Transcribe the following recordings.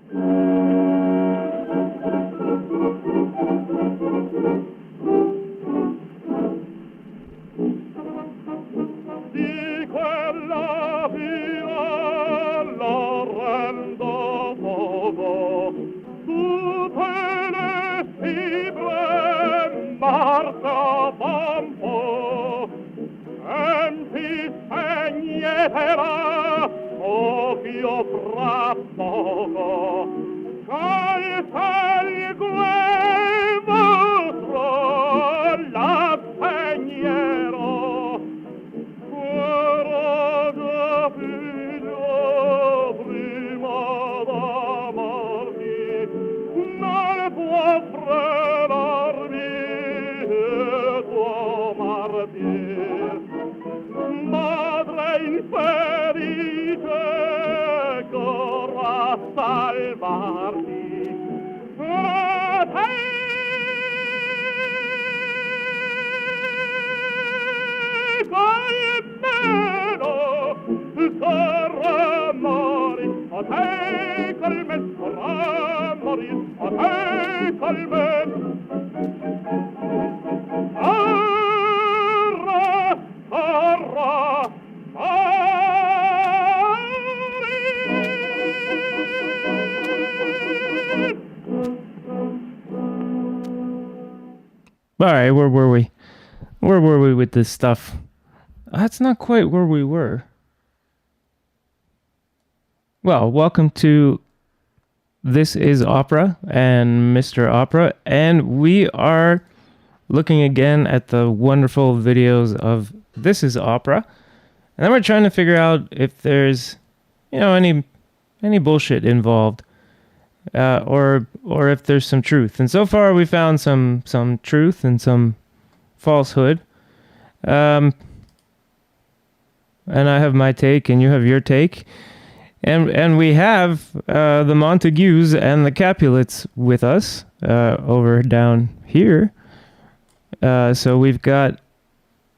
Di quella via la rendo poco, tutte le fibre marca bambo, tempi segneterà ovvio fra poco, calza il vostro la segnerò. Guarda figlio prima d'amarti, non può fredarmi il tuo martir. Madre infelice, corra a salvarti. A te Calmeno, sarà mori, a te Calmen, sarà mori, a te Calmen. Arra, arra, All right, where were we? Where were we with this stuff? That's not quite where we were. Well, welcome to This is Opera and Mr. Opera, and we are looking again at the wonderful videos of This is Opera, and then we're trying to figure out if there's, any bullshit involved, or if there's some truth. And so far, we found some truth and some falsehood. And I have my take, and you have your take. And we have the Montagues and the Capulets with us over down here. So we've got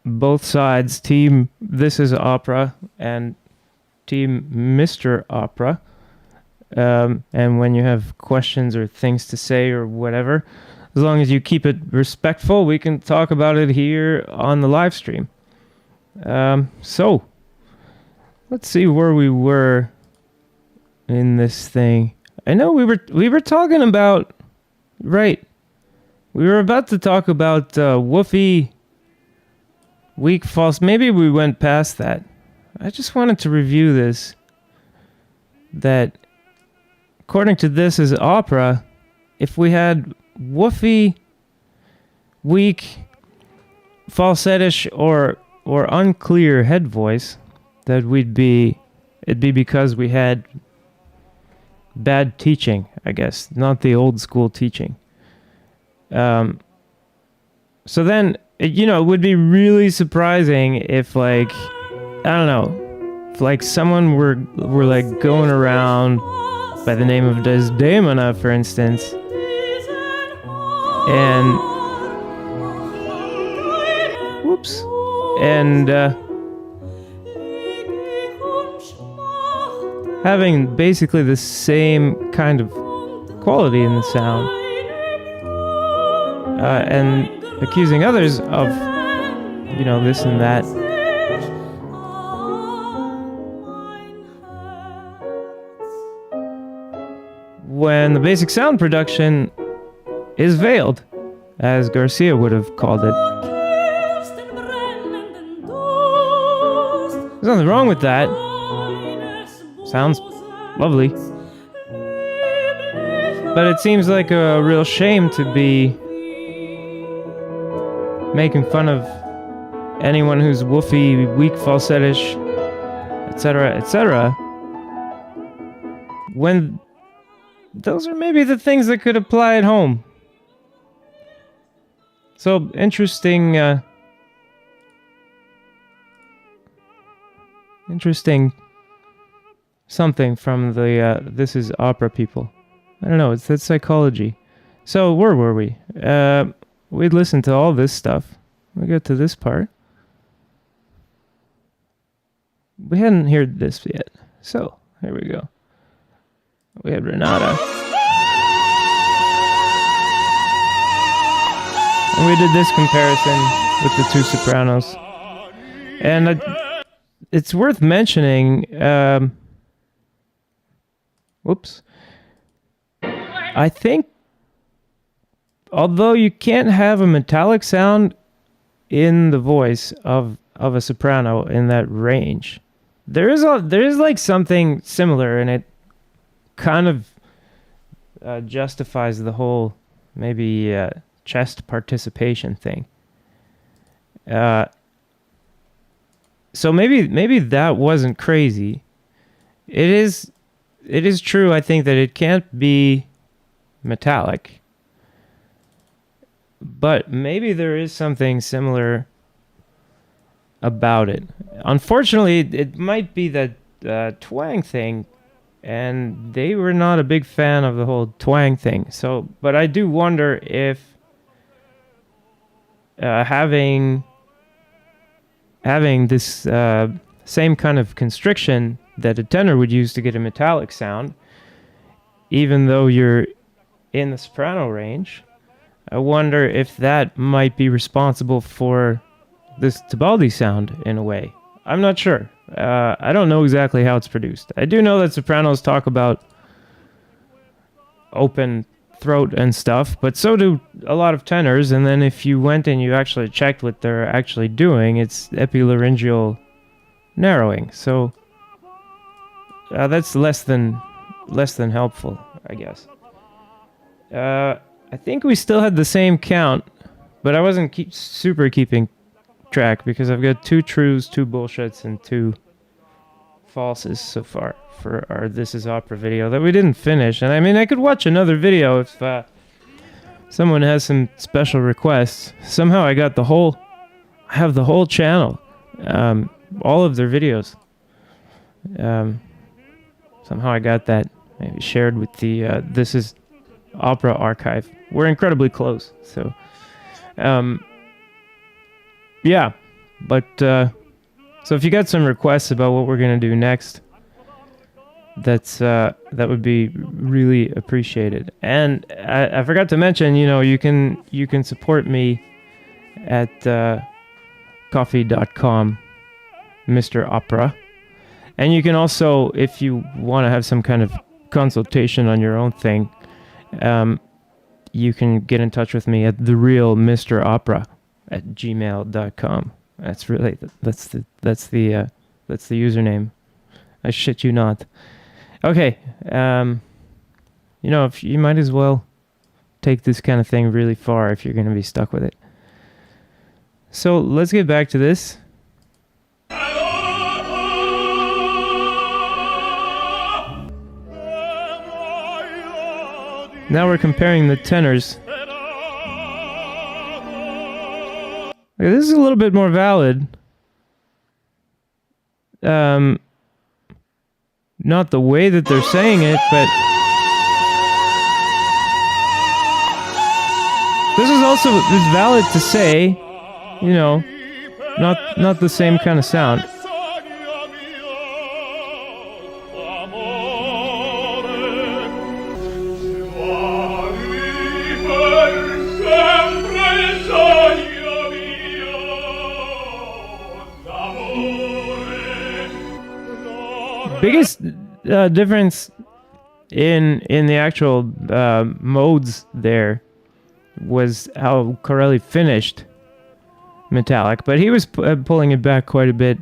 both sides, Team This is Opera and Team Mr. Opera. And when you have questions or things to say or whatever, as long as you keep it respectful, we can talk about it here on the live stream. So let's see where we were in this thing. I know we were talking about, right, we were about to talk about woofy, weak, false. Maybe we went past that. I just wanted to review this, that according to This is Opera, if we had woofy, weak, falsettish, or unclear head voice, that it'd be because we had bad teaching, I guess, not the old school teaching. So then, it would be really surprising if, like, I don't know, if like someone were like going around by the name of Desdemona, for instance, and whoops, and having basically the same kind of quality in the sound, and accusing others of, this and that. When the basic sound production is veiled, as Garcia would have called it. There's nothing wrong with that. Sounds lovely. But it seems like a real shame to be making fun of anyone who's woofy, weak, falsettish, etc., etc., when those are maybe the things that could apply at home. So, interesting something from the This is Opera people. I don't know, it's that psychology. So, where were we? We'd listened to all this stuff. We got to this part. We hadn't heard this yet. So, here we go. We had Renata. And we did this comparison with the two sopranos. And it's worth mentioning, whoops. I think, although you can't have a metallic sound in the voice of a soprano in that range, there is like something similar, and it kind of justifies the whole maybe chest participation thing. So maybe that wasn't crazy. It is true, I think, that it can't be metallic, but maybe there is something similar about it. Unfortunately, it might be that twang thing, and they were not a big fan of the whole twang thing. So, but I do wonder if having this same kind of constriction that a tenor would use to get a metallic sound, even though you're in the soprano range, I wonder if that might be responsible for this Tebaldi sound in a way. I'm not sure. I don't know exactly how it's produced. I do know that sopranos talk about open throat and stuff, but so do a lot of tenors. And then if you went and you actually checked what they're actually doing, it's epilaryngeal narrowing. So that's less than helpful, I guess. I think we still had the same count, but I wasn't super keeping track because I've got 2 trues, 2 bullshits, and 2 falses so far for our This Is Opera video that we didn't finish. And I mean, I could watch another video if someone has some special requests. Somehow I have the whole channel, all of their videos. Somehow I got that maybe shared with the This Is Opera archive. We're incredibly close, so yeah. But so if you got some requests about what we're gonna do next, that would be really appreciated. And I forgot to mention, you can support me at coffee.com Mr. Opera, and you can also, if you want to have some kind of consultation on your own thing, you can get in touch with me at therealmropera@gmail.com. That's really that's the username. I shit you not. Okay, if you might as well take this kind of thing really far if you're going to be stuck with it. So let's get back to this. Now we're comparing the tenors. Okay, this is a little bit more valid. Not the way that they're saying it, but this is also valid to say, not the same kind of sound. Biggest difference in the actual modes there was how Corelli finished metallic, but he was pulling it back quite a bit,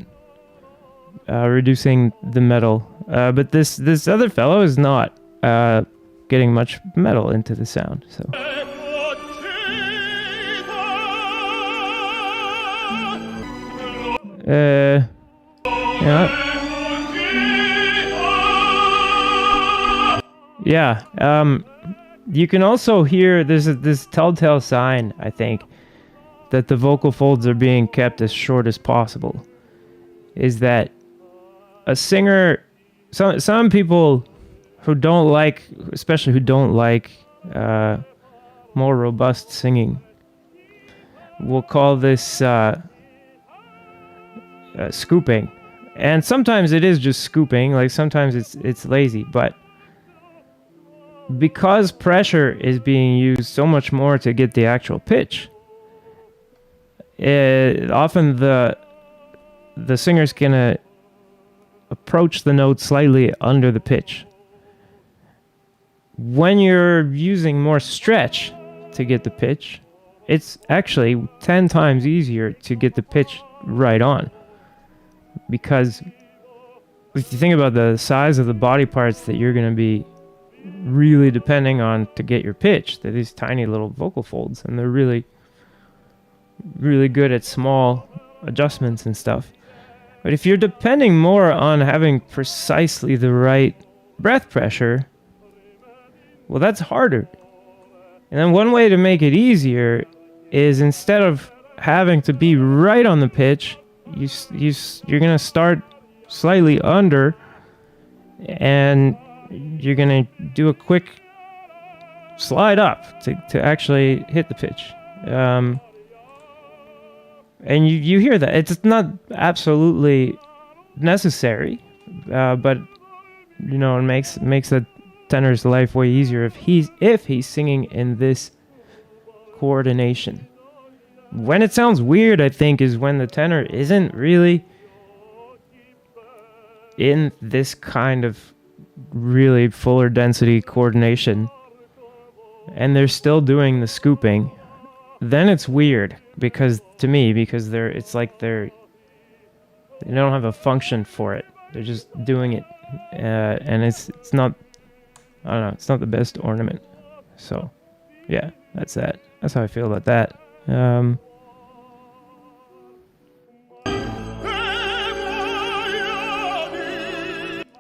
reducing the metal. But this other fellow is not getting much metal into the sound. So. Yeah. You can also hear there's this telltale sign, I think, that the vocal folds are being kept as short as possible. Is that a singer? Some people who don't like, especially who don't like more robust singing, will call this scooping, and sometimes it is just scooping. Like sometimes it's lazy, but because pressure is being used so much more to get the actual pitch, often the singer's gonna approach the note slightly under the pitch. When you're using more stretch to get the pitch, it's actually 10 times easier to get the pitch right on. Because if you think about the size of the body parts that you're going to be really depending on to get your pitch, they're these tiny little vocal folds, and they're really, really good at small adjustments and stuff. But if you're depending more on having precisely the right breath pressure, well, that's harder. And then one way to make it easier is, instead of having to be right on the pitch, you're going to start slightly under, and you're going to do a quick slide up to actually hit the pitch. And you hear that. It's not absolutely necessary, but it makes the tenor's life way easier if he's singing in this coordination. When it sounds weird, I think, is when the tenor isn't really in this kind of really fuller density coordination, and they're still doing the scooping. Then it's weird, because they don't have a function for it. They're just doing it, and it's not. I don't know. It's not the best ornament. So, yeah, that's that. That's how I feel about that.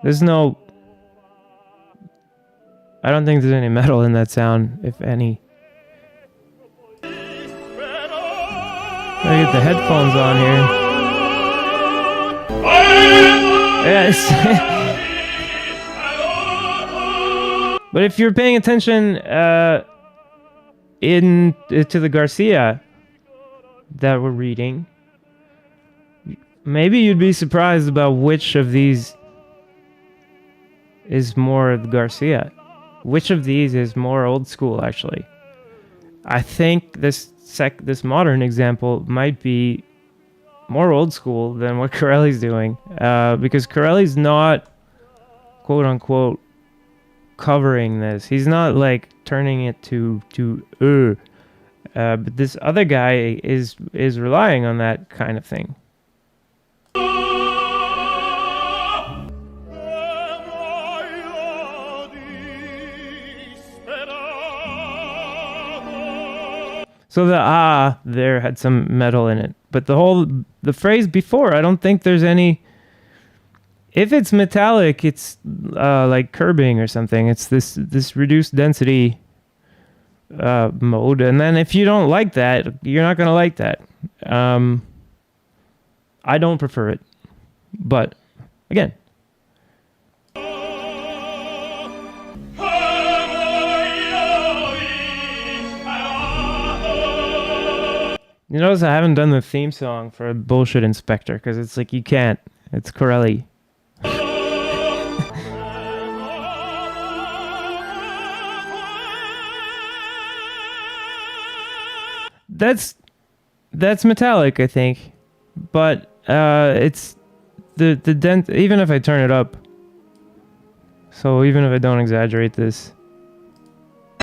There's no. I don't think there's any metal in that sound, if any. I get the headphones on here. Yes. But if you're paying attention to the Garcia that we're reading, maybe you'd be surprised about which of these is more the Garcia. Which of these is more old school, actually? I think this modern example might be more old school than what Corelli's doing, because Corelli's not, quote unquote, covering this. He's not like turning it to but this other guy is relying on that kind of thing. So the there had some metal in it, but the phrase before, I don't think there's any. If it's metallic, it's like curbing or something. It's this reduced density mode, and then if you don't like that, you're not gonna like that. I don't prefer it, but again. You notice I haven't done the theme song for Bullshit Inspector, because it's like you can't. It's Corelli. That's metallic, I think, but it's the dent. Even if I turn it up, so even if I don't exaggerate this,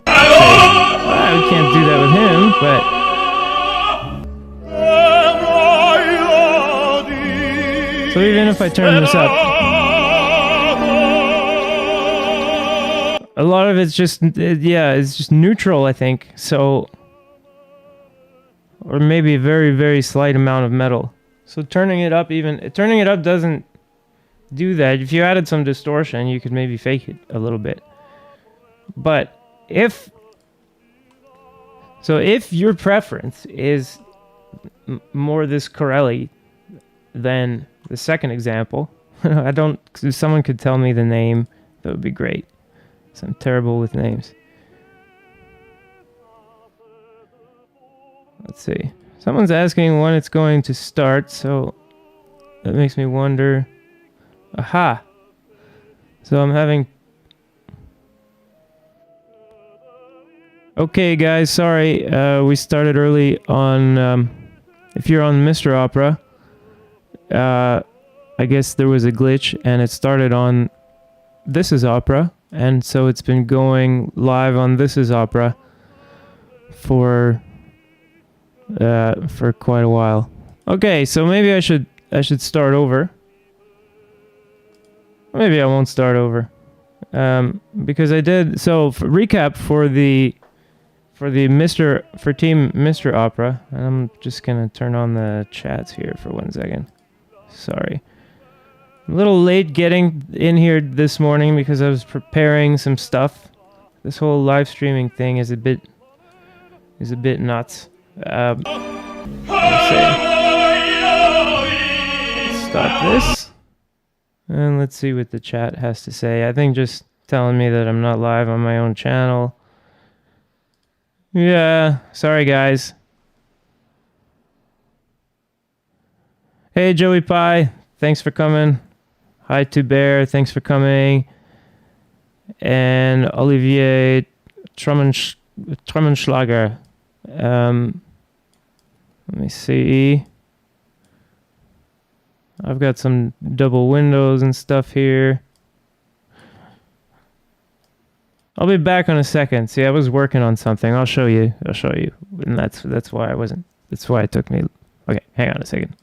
I can't do that with him, but. So even if I turn this up, a lot of it's just, it's just neutral, I think. So, or maybe a very, very slight amount of metal. So turning it up doesn't do that. If you added some distortion, you could maybe fake it a little bit. But if your preference is more this Corelli than the second example, if someone could tell me the name, that would be great. So I'm terrible with names. Let's see. Someone's asking when it's going to start, so that makes me wonder. Aha! So I'm having Okay, guys, sorry. We started early on. If you're on Mr. Opera, I guess there was a glitch and it started on This is Opera. And so it's been going live on This is Opera for quite a while. Okay, so maybe I should start over. Maybe I won't start over. Because I did so recap for Team Mr. Opera. I'm just gonna turn on the chats here for 1 second. Sorry, I'm a little late getting in here this morning because I was preparing some stuff. This whole live streaming thing is a bit nuts. Let's stop this and let's see what the chat has to say. I think just telling me that I'm not live on my own channel. Yeah, sorry guys. Hey Joey Pie, thanks for coming. Hi to Bear, thanks for coming. And Olivier Trummenschlager. Let me see. I've got some double windows and stuff here. I'll be back in a second. See, I was working on something. I'll show you. And that's why I wasn't. That's why it took me. Okay, hang on a second.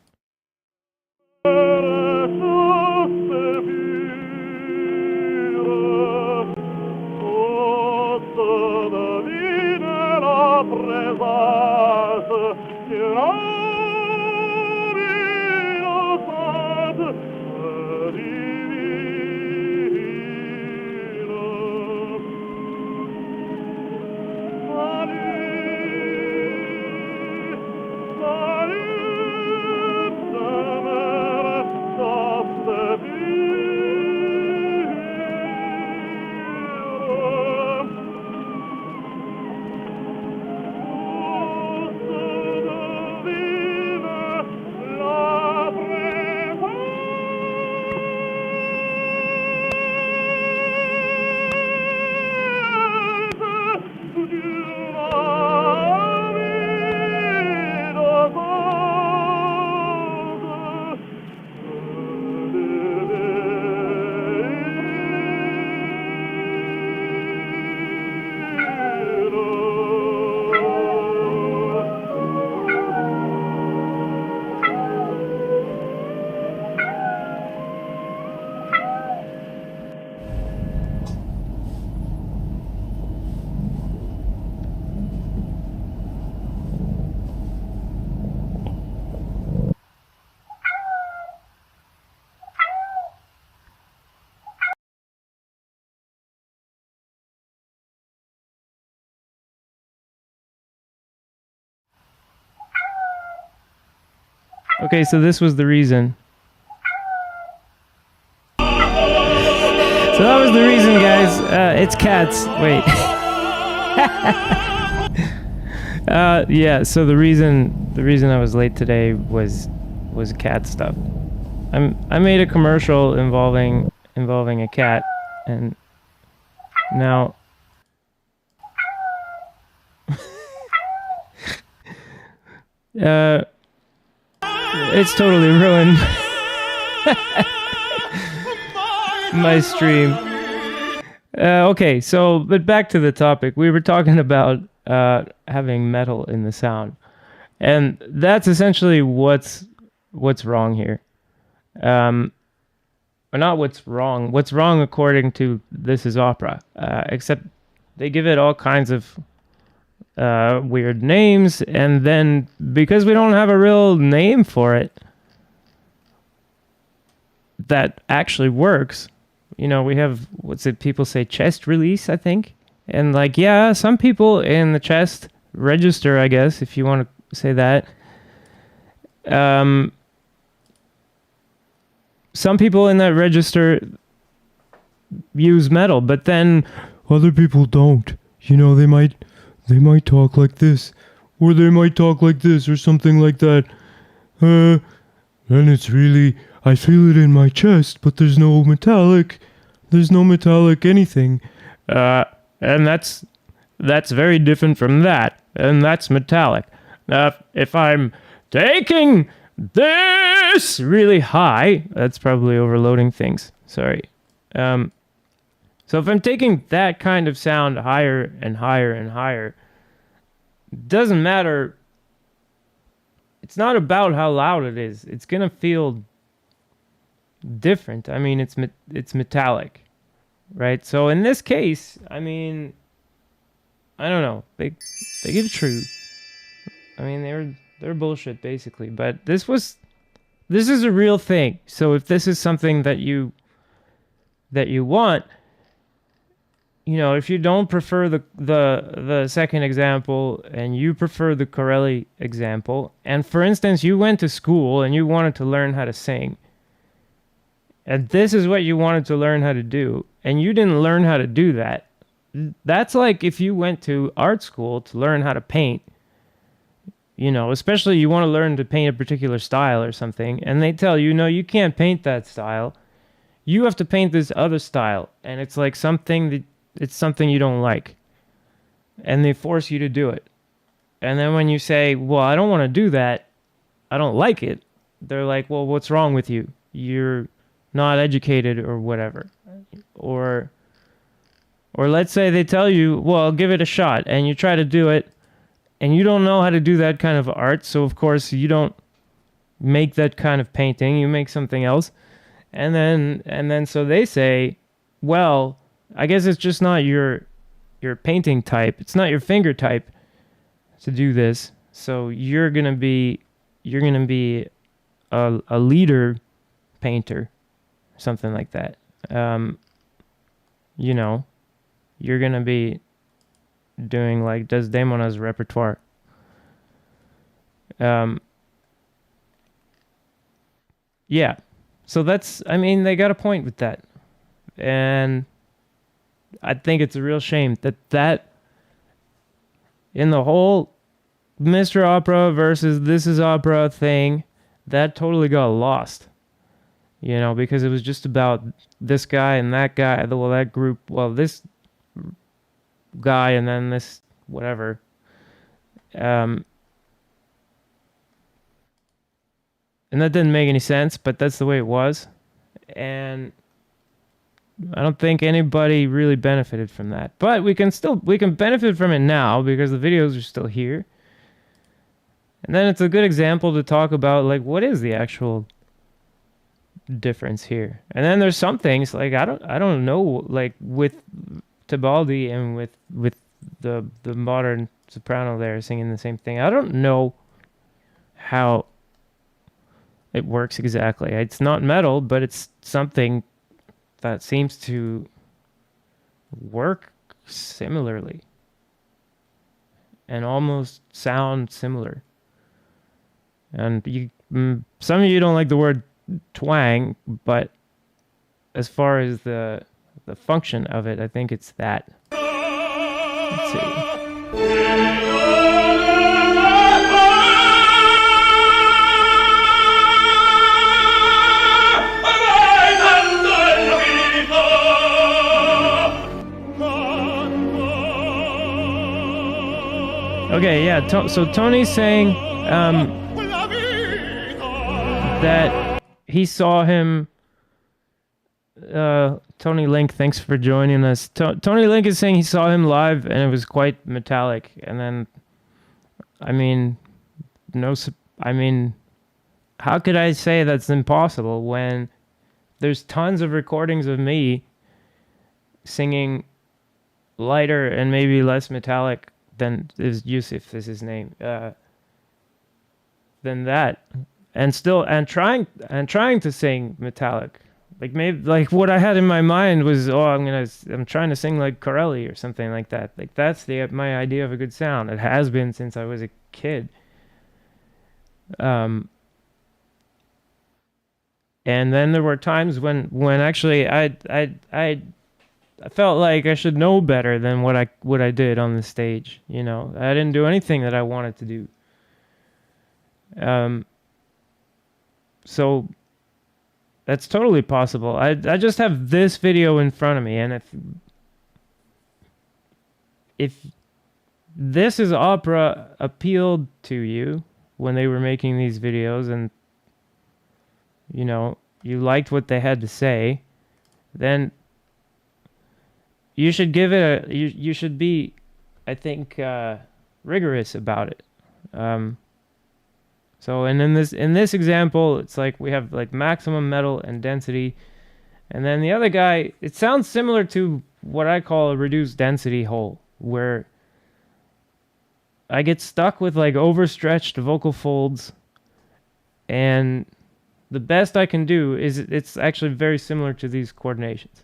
Okay, so this was the reason. So that was the reason, guys. It's cats. Wait. Yeah. So the reason I was late today was cat stuff. I made a commercial involving a cat, and now. It's totally ruined my stream. Okay, so but back to the topic. We were talking about having metal in the sound, and that's essentially what's wrong here. Or not what's wrong. What's wrong according to This is Opera? Except they give it all kinds of weird names, and then because we don't have a real name for it that actually works, you know, we have people say chest release, I think, and like, yeah, some people in the chest register, I guess, if you want to say that. Some people in that register use metal, but then other people don't. You know, they might talk like this, or they might talk like this, or something like that. And it's really, I feel it in my chest, but there's no metallic anything. And that's That's very different from that, and that's metallic. Now, if I'm taking this really high, that's probably overloading things. Sorry. So if I'm taking that kind of sound higher and higher and higher, it doesn't matter. It's not about how loud it is. It's gonna feel different. I mean, it's metallic, right? So in this case, I mean, I don't know. They give true. I mean, they're bullshit basically. But this is a real thing. So if this is something that you want, you know, if you don't prefer the second example and you prefer the Corelli example, and for instance, you went to school and you wanted to learn how to sing, and this is what you wanted to learn how to do, and you didn't learn how to do that. That's like if you went to art school to learn how to paint, you know, especially you want to learn to paint a particular style or something, and they tell you, no, you can't paint that style. You have to paint this other style, and it's like it's something you don't like, and they force you to do it. And then when you say, well, I don't want to do that, I don't like it, they're like, well, what's wrong with you? You're not educated or whatever. Or let's say they tell you, well, give it a shot, and you try to do it, and you don't know how to do that kind of art, so of course you don't make that kind of painting, you make something else. And then so they say, well, I guess it's just not your painting type. It's not your finger type to do this. So you're gonna be a leader painter, something like that. You know, you're gonna be doing like Desdemona's repertoire. Yeah. So I mean, they got a point with that. And I think it's a real shame that in the whole Mr. Opera versus This Is Opera thing, that totally got lost. You know, because it was just about this guy and that guy, well, that group, well, this guy and then this whatever. And that didn't make any sense, but that's the way it was. And I don't think anybody really benefited from that. But we can benefit from it now because the videos are still here. And then it's a good example to talk about, like, what is the actual difference here? And then there's some things like I don't know, like with Tebaldi and with the modern soprano there singing the same thing. I don't know how it works exactly. It's not metal, but it's something that seems to work similarly and almost sound similar. And some of you don't like the word twang, but as far as the function of it, I think it's that. Let's see. Okay, yeah. So Tony's saying that he saw him. Tony Link, thanks for joining us. Tony Link is saying he saw him live and it was quite metallic. And then, I mean, how could I say that's impossible when there's tons of recordings of me singing lighter and maybe less metallic than is Yusuf is his name, than that, and trying to sing metallic, like maybe like what I had in my mind was, I'm trying to sing like Corelli or something like that. Like that's my idea of a good sound. It has been since I was a kid. And then there were times when actually I felt like I should know better than what I did on the stage. You know, I didn't do anything that I wanted to do. So that's totally possible. I just have this video in front of me, and if this is opera appealed to you when they were making these videos, and you know, you liked what they had to say, then you should give it a, you should be, I think, rigorous about it. So, and in this example, it's like we have like maximum metal and density, and then the other guy, it sounds similar to what I call a reduced density hole, where I get stuck with like overstretched vocal folds, and the best I can do is, it's actually very similar to these coordinations.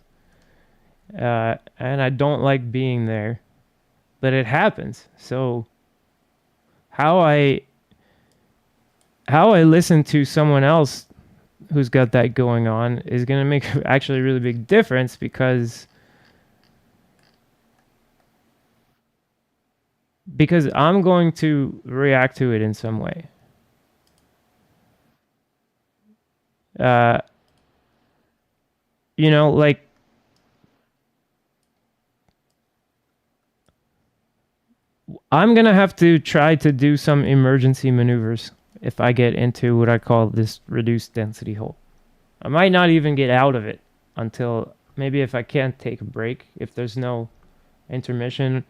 And I don't like being there, but it happens. So how I listen to someone else who's got that going on is going to make actually a really big difference, because I'm going to react to it in some way. You know, like, I'm going to have to try to do some emergency maneuvers if I get into what I call this reduced density hole. I might not even get out of it until maybe if I can't take a break, if there's no intermission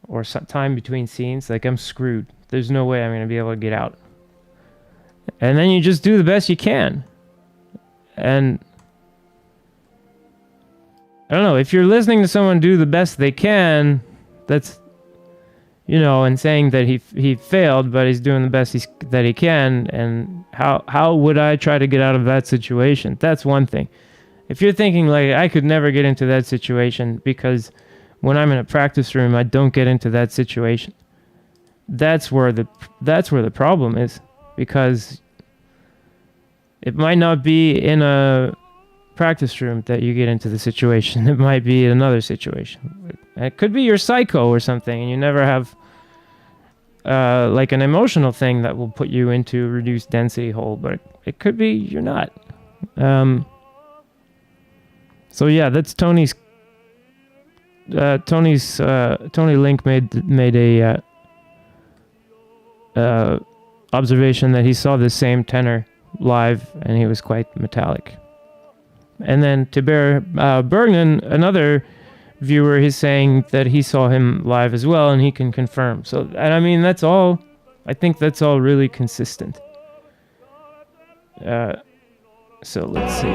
or some time between scenes, like, I'm screwed. There's no way I'm going to be able to get out. And then you just do the best you can. And I don't know, if you're listening to someone do the best they can, that's, you know, and saying that he failed, but he's doing the best that he can, and how would I try to get out of that situation? That's one thing. If you're thinking like, I could never get into that situation because when I'm in a practice room, I don't get into that situation. That's where the problem is, because it might not be in a practice room that you get into the situation. It might be another situation. It could be you're psycho or something, and you never have like an emotional thing that will put you into a reduced density hole, but it could be you're not. So yeah, that's Tony Link made a observation that he saw the same tenor live and he was quite metallic. And then Tiber Bergman, another viewer, he's saying that he saw him live as well, and he can confirm. So, and I mean, that's all. I think that's all really consistent. So let's see.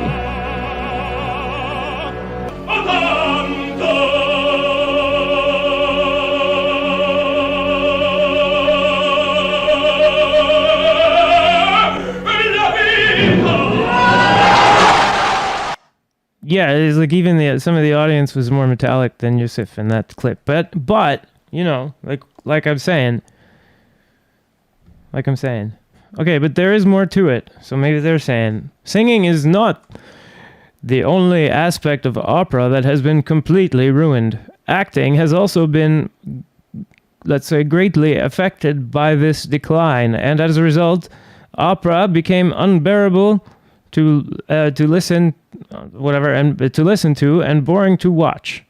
Yeah, it's like even some of the audience was more metallic than Yusuf in that clip. But you know, like I'm saying. Okay, but there is more to it. So maybe they're saying singing is not the only aspect of opera that has been completely ruined. Acting has also been, let's say, greatly affected by this decline, and as a result, opera became unbearable to listen, whatever, and to listen to, and boring to watch.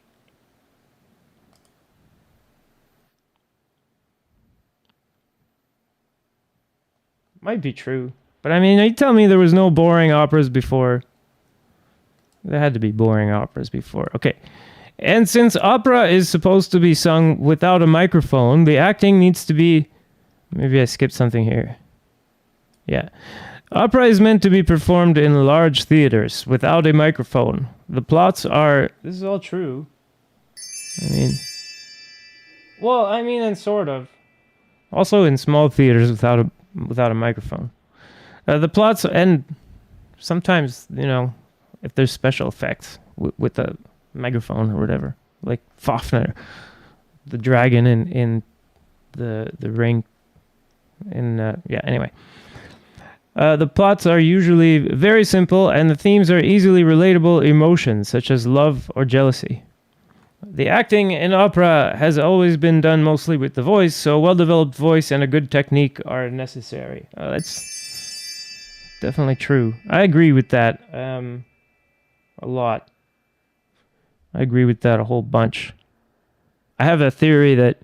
Might be true, but I mean, you tell me there was no boring operas before. There had to be boring operas before. Okay. And since opera is supposed to be sung without a microphone, the acting needs to be... Maybe I skipped something here. Yeah. Opera is meant to be performed in large theaters without a microphone. The plots are... This is all true. I mean, and sort of. Also in small theaters without a microphone. The plots, and sometimes, you know, if there's special effects with a microphone or whatever, like Fafner, the dragon in the ring. Anyway. The plots are usually very simple, and the themes are easily relatable emotions, such as love or jealousy. The acting in opera has always been done mostly with the voice, so a well-developed voice and a good technique are necessary. That's definitely true. I agree with that a lot. I agree with that a whole bunch. I have a theory that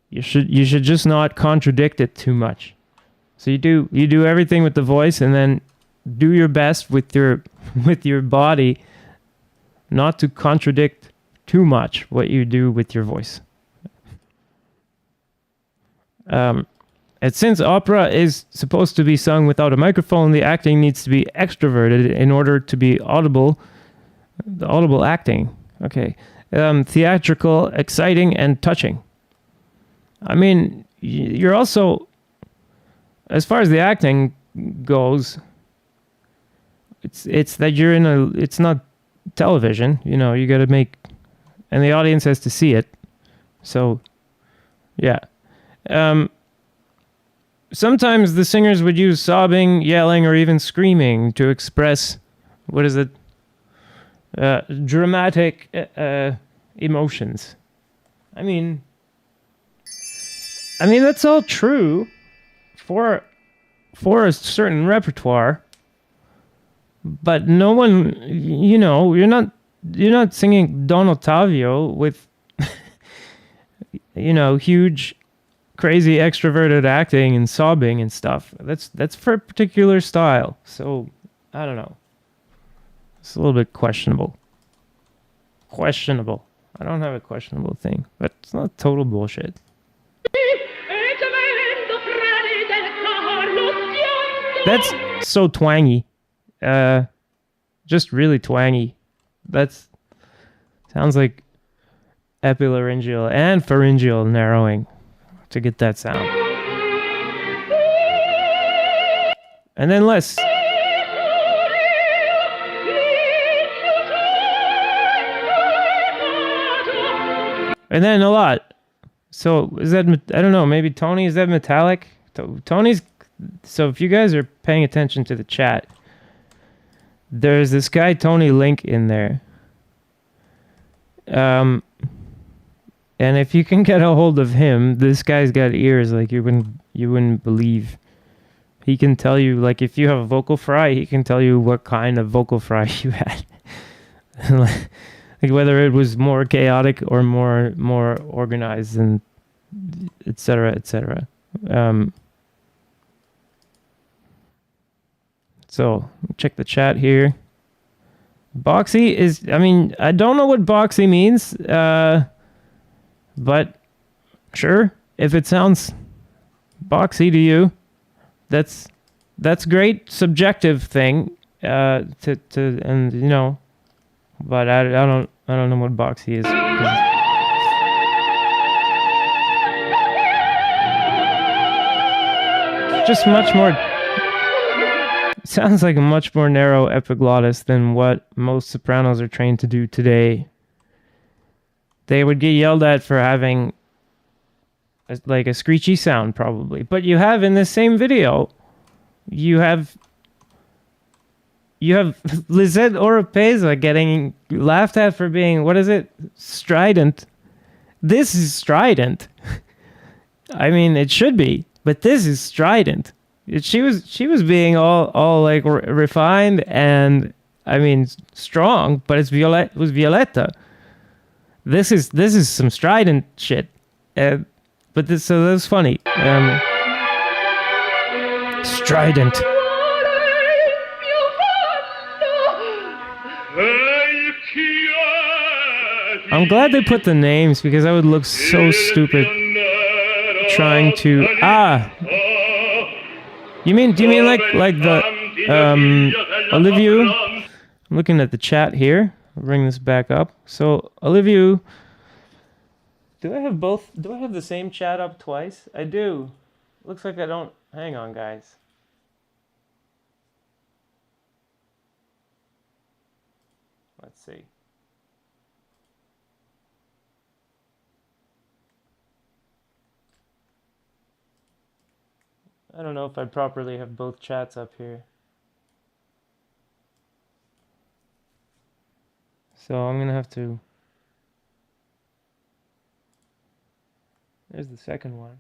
You should just not contradict it too much. So you do everything with the voice, and then do your best with your body not to contradict too much what you do with your voice. And since opera is supposed to be sung without a microphone, the acting needs to be extroverted in order to be audible. The audible acting. Okay. Theatrical, exciting, and touching. I mean, you're also, as far as the acting goes, it's that you're it's not television, you know, you got to make, and the audience has to see it. So, yeah. Sometimes the singers would use sobbing, yelling, or even screaming to express, dramatic emotions. I mean, that's all true for a certain repertoire, but no one, you know, you're not singing Don Ottavio with, you know, huge, crazy extroverted acting and sobbing and stuff. That's for a particular style. So I don't know. It's a little bit questionable. I don't have a questionable thing, but it's not total bullshit. That's so twangy. Just really twangy. That's sounds like epilaryngeal and pharyngeal narrowing to get that sound. And then less. And then a lot. So is that, I don't know, maybe Tony, is that metallic? Tony's, so if you guys are paying attention to the chat, there's this guy Tony Link in there. And if you can get a hold of him, this guy's got ears like you wouldn't believe. He can tell you, like, if you have a vocal fry, he can tell you what kind of vocal fry you had. Like whether it was more chaotic or more organized, and etc. etc. So check the chat here. Boxy is, I mean, I don't know what boxy means, but sure, if it sounds boxy to you, that's great subjective thing to and you know, but I don't know what boxy is. It's just much more. Sounds like a much more narrow epiglottis than what most sopranos are trained to do today. They would get yelled at for having like a screechy sound, probably. But you have in this same video, you have Lisette Oropeza getting laughed at for being, what is it? Strident. This is strident. I mean, it should be, but this is strident. She was being all like refined and, I mean, strong, but it was Violetta. This is some strident shit. But so that was funny. Strident. I'm glad they put the names because I would look so stupid trying to do you mean like the Olivia? I'm looking at the chat here. I'll bring this back up. So Olivia, do I have the same chat up twice? I do. Looks like I don't. Hang on, guys. Let's see. I don't know if I properly have both chats up here. So I'm gonna have to. There's the second one.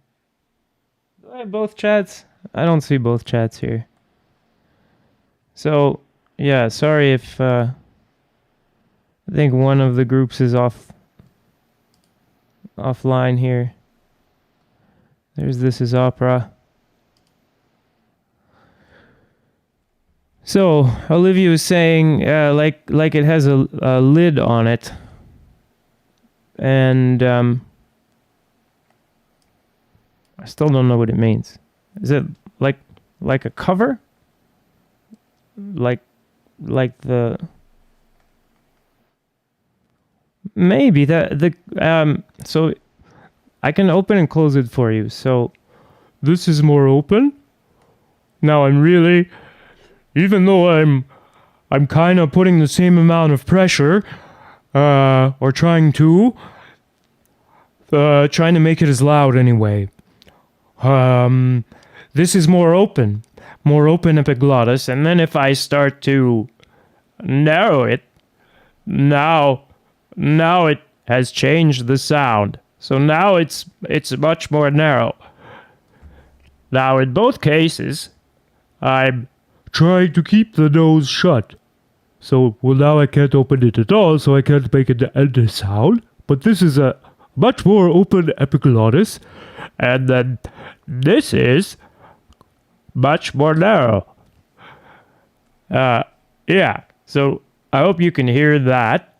Do I have both chats? I don't see both chats here. So yeah, sorry if I think one of the groups is offline here. There's This Is Opera. So Olivia was saying, like it has a lid on it, and I still don't know what it means. Is it like a cover? Like the maybe so I can open and close it for you. So this is more open. Now I'm really, even though I'm kind of putting the same amount of pressure, or trying to make it as loud anyway. This is more open epiglottis, and then if I start to narrow it, now it has changed the sound. So now it's much more narrow. Now in both cases, I'm trying to keep the nose shut. So, well, now I can't open it at all, so I can't make a sound. But this is a much more open epiglottis, and then this is much more narrow. Yeah. So I hope you can hear that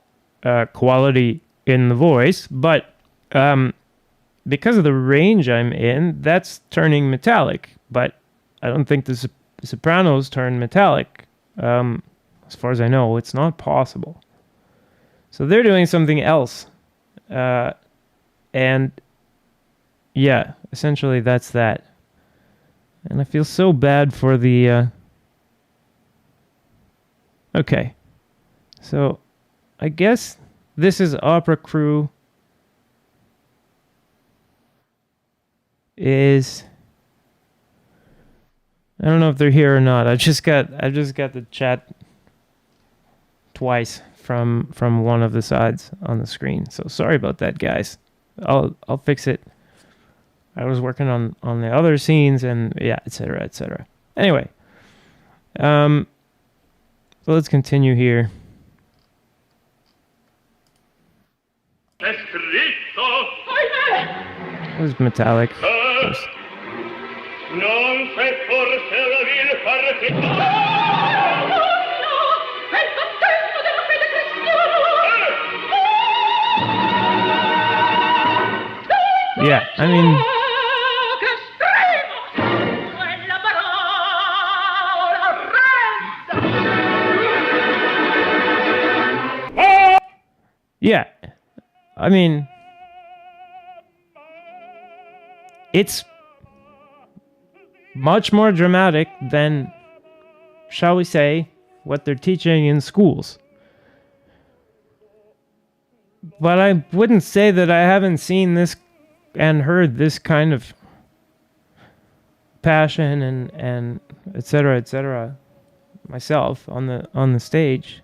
quality in the voice, but because of the range I'm in, that's turning metallic. But I don't think the sopranos turn metallic. As far as I know, it's not possible. So they're doing something else. And yeah, essentially that's that. And I feel so bad for the... Okay. So I guess This Is Opera crew is... I don't know if they're here or not. I just got the chat twice from one of the sides on the screen. So sorry about that, guys. I'll fix it. I was working on the other scenes, and yeah, etc., etc. Anyway, so let's continue here. It was metallic. Of course. Non c'è forse la vil partita. Yeah, I mean... Yeah, I mean... It's much more dramatic than, shall we say, what they're teaching in schools. But I wouldn't say that I haven't seen this and heard this kind of passion and etc. myself on the stage.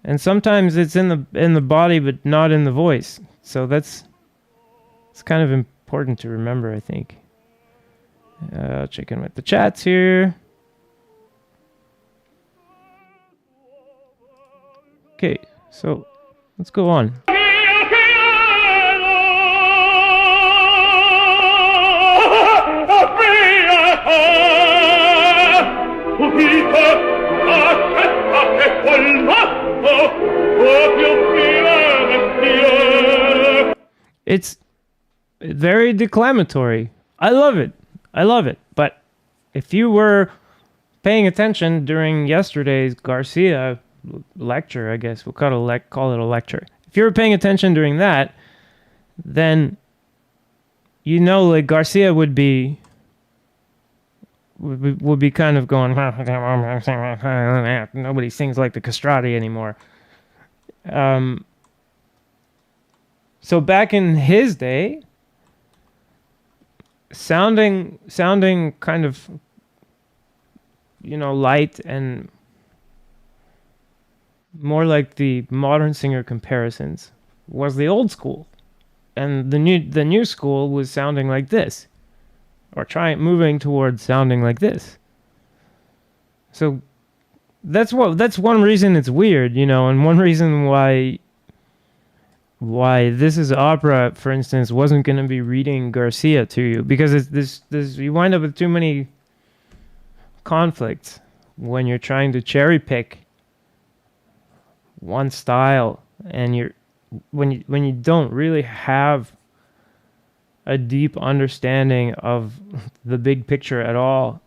And sometimes it's in the body but not in the voice. So it's kind of important to remember, I think. Check in with the chats here. Okay, so let's go on. It's very declamatory. I love it. But if you were paying attention during yesterday's Garcia lecture, I guess we'll call it a lecture. If you were paying attention during that, then you know, like, Garcia would be kind of going, nobody sings like the castrati anymore. So back in his day, sounding kind of, you know, light and more like the modern singer comparisons was the old school, and the new school was sounding like this, or moving towards sounding like this. So that's one reason it's weird, you know, and one reason why why This Is Opera, for instance, wasn't going to be reading Garcia to you, because it's this you wind up with too many conflicts when you're trying to cherry pick one style, and when you don't really have a deep understanding of the big picture at all,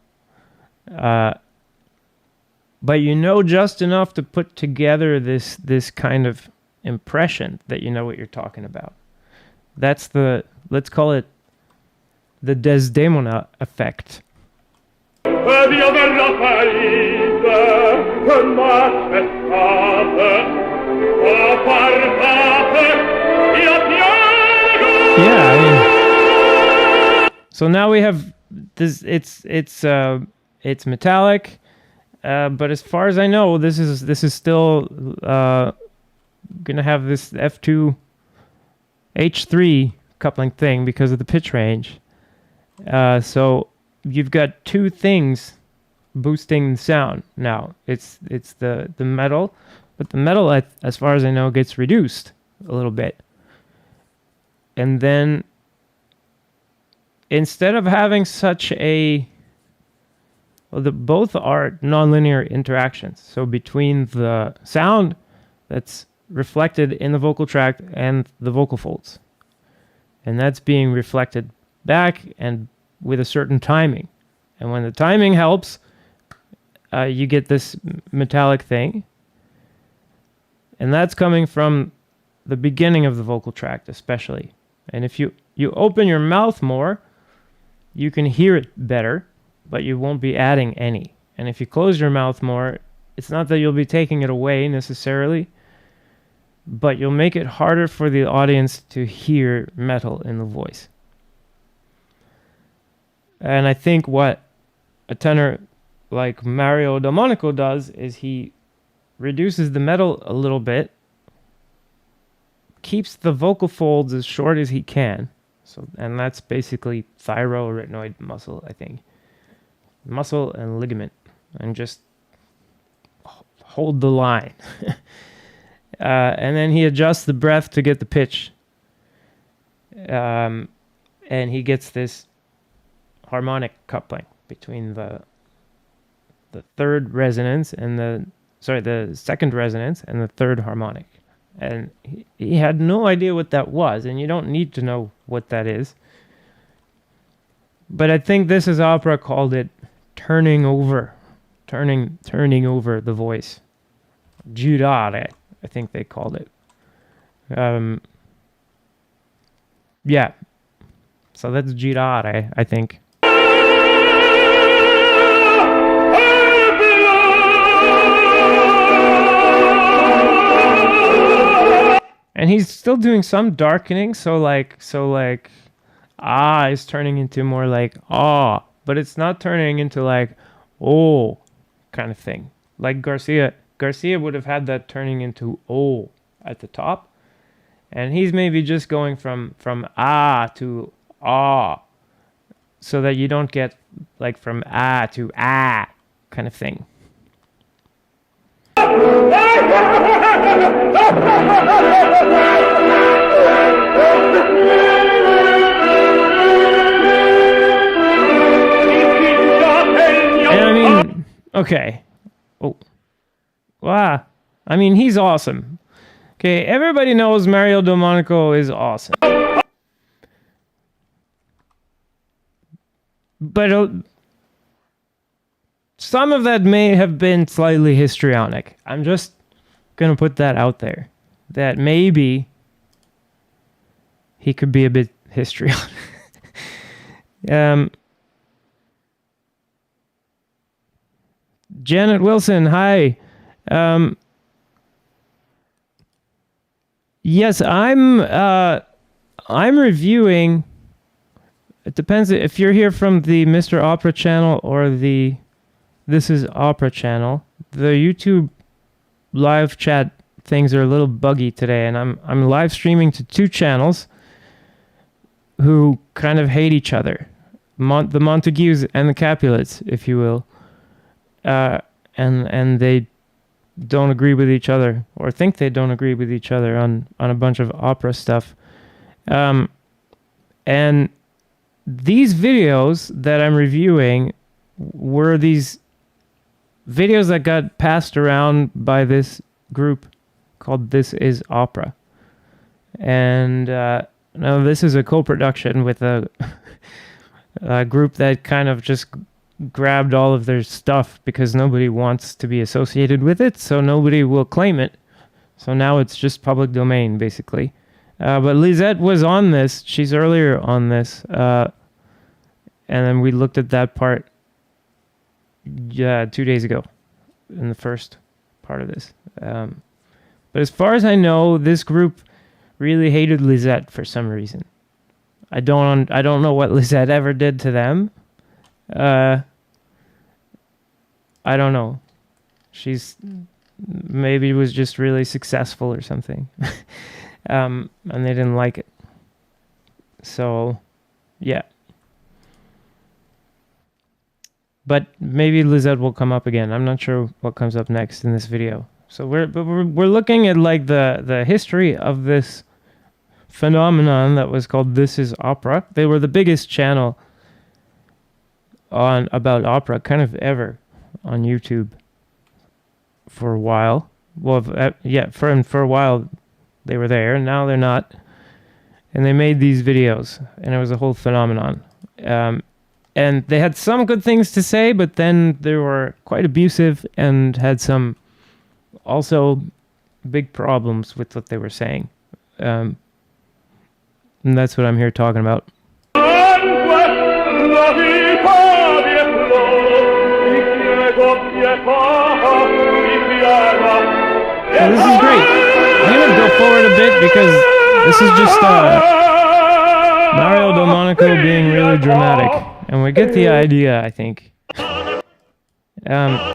but you know just enough to put together this kind of impression that you know what you're talking about. That's let's call it the Desdemona effect. Yeah, I mean, so now we have this. It's metallic, but as far as I know, this is still gonna have this F2 H3 coupling thing because of the pitch range. So you've got two things boosting the sound now. It's the metal, but the metal, as far as I know, gets reduced a little bit. And then instead of having such both are nonlinear interactions. So between the sound that's reflected in the vocal tract and the vocal folds. And that's being reflected back and with a certain timing. And when the timing helps, you get this metallic thing. And that's coming from the beginning of the vocal tract especially. And if you open your mouth more, you can hear it better, but you won't be adding any. And if you close your mouth more, it's not that you'll be taking it away necessarily, but you'll make it harder for the audience to hear metal in the voice. And I think what a tenor like Mario Delmonico does is he reduces the metal a little bit, keeps the vocal folds as short as he can. So, and that's basically thyroarytenoid muscle, I think. Muscle and ligament. And just hold the line. And then he adjusts the breath to get the pitch. And he gets this harmonic coupling between the third resonance and the second resonance and the third harmonic. And he had no idea what that was, and you don't need to know what that is. But I think This Is Opera called it turning over the voice. Girare, I think they called it. Yeah. So that's girare, I think. And he's still doing some darkening, so like ah is turning into more like ah, but it's not turning into like oh kind of thing. Like Garcia would have had that turning into oh at the top, and he's maybe just going from ah to ah, so that you don't get like from ah to ah kind of thing. And I mean, okay. Oh. Wow. I mean, he's awesome. Okay, everybody knows Mario Delmonico is awesome. But some of that may have been slightly histrionic. I'm just going to put that out there. That maybe he could be a bit histrionic. Janet Wilson, hi. Yes, I'm reviewing. It depends if you're here from the Mr. Opera channel or the This Is Opera channel. The YouTube live chat things are a little buggy today, and I'm live streaming to two channels who kind of hate each other. The Montagues and the Capulets, if you will. And they don't agree with each other, or think they don't agree with each other on a bunch of opera stuff. And these videos that I'm reviewing were these videos that got passed around by this group called This Is Opera. And now this is a co-production with a group that kind of just grabbed all of their stuff because nobody wants to be associated with it, so nobody will claim it. So now it's just public domain, basically. But Lisette was on this. She's earlier on this. And then we looked at that part 2 days ago in the first part of this. But as far as I know, this group really hated Lisette for some reason. I don't know what Lisette ever did to them. I don't know. She's maybe was just really successful or something. And they didn't like it. So, yeah. But maybe Lisette will come up again. I'm not sure what comes up next in this video. So we're looking at like the history of this phenomenon that was called This Is Opera. They were the biggest channel on about opera kind of ever on YouTube for a while. Well, for a while they were there, and now they're not. And they made these videos, and it was a whole phenomenon. And they had some good things to say, but then they were quite abusive and had some also big problems with what they were saying. And that's what I'm here talking about. So this is great. I'm going to go forward a bit because this is just Mario Delmonico being really dramatic. And we get the idea, I think. Now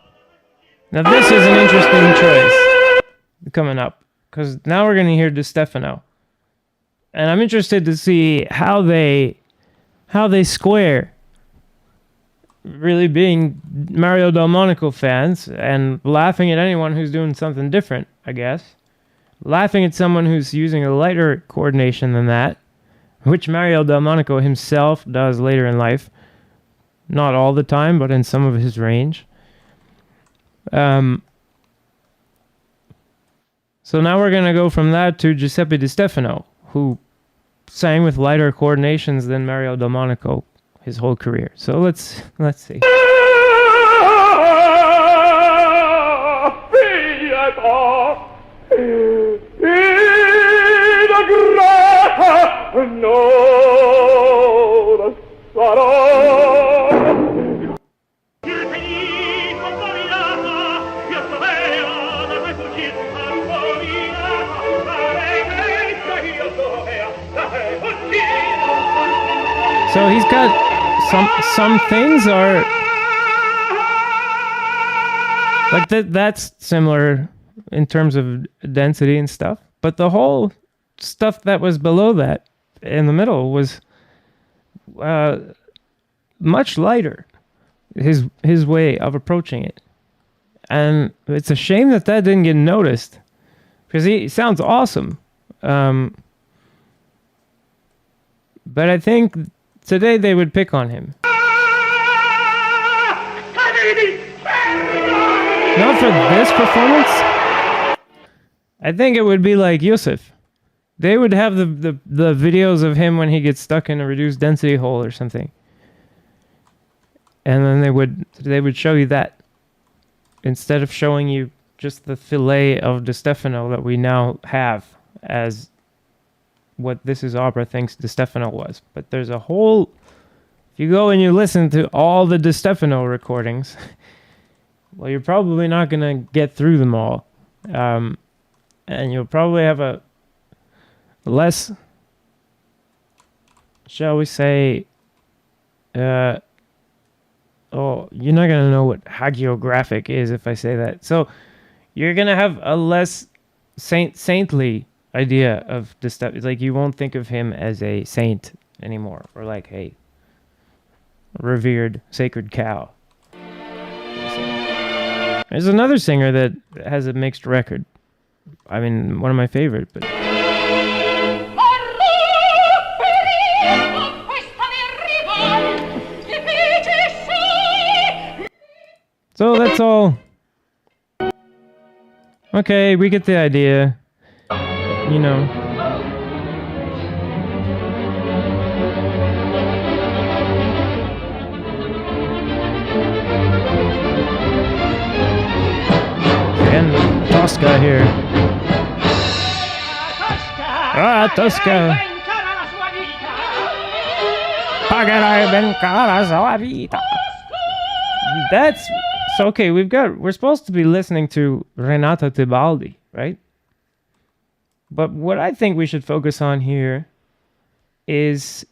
this is an interesting choice coming up, because now we're going to hear Di Stefano. And I'm interested to see how they square really being Mario Delmonico fans and laughing at anyone who's doing something different, I guess. Laughing at someone who's using a lighter coordination than that, which Mario Delmonico himself does later in life. Not all the time, but in some of his range. So now we're going to go from that to Giuseppe Di Stefano, who sang with lighter coordinations than Mario Delmonico his whole career. So let's see. So he's got some things are like that's similar in terms of density and stuff, but the whole stuff that was below that in the middle was much lighter. His way of approaching it, and it's a shame that didn't get noticed because he sounds awesome. But I think today they would pick on him. Not for this performance. I think it would be like Yusuf. They would have the videos of him when he gets stuck in a reduced density hole or something. And then they would show you that instead of showing you just the fillet of Di Stefano that we now have as what This Is Opera thinks Di Stefano was. But there's a whole... If you go and you listen to all the Di Stefano recordings, well, you're probably not going to get through them all. And you'll probably have a less, shall we say... you're not going to know what hagiographic is if I say that. So you're going to have a less saintly idea of the stuff. It's like you won't think of him as a saint anymore, or like a revered sacred cow. There's another singer that has a mixed record. I mean, one of my favorite, but so that's all. Okay, we get the idea. You know. And Tosca here. Ah, Tosca. That's so okay. We're supposed to be listening to Renata Tebaldi, right? But what I think we should focus on here is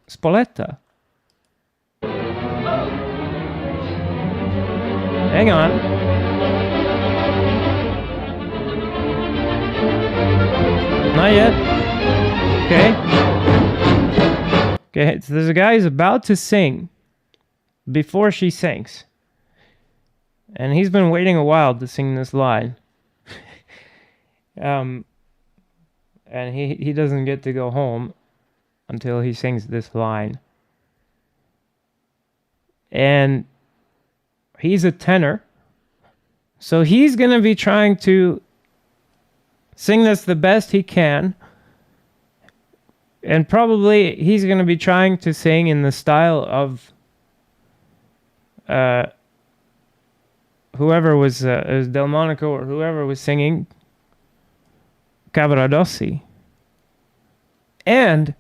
Spoletta. Hang on. Not yet. Okay. Okay, so there's a guy who's about to sing before she sings. And he's been waiting a while to sing this line. And he doesn't get to go home until he sings this line. And he's a tenor. So he's going to be trying to sing this the best he can. And probably he's going to be trying to sing in the style of whoever was Delmonico or whoever was singing Cavaradossi. And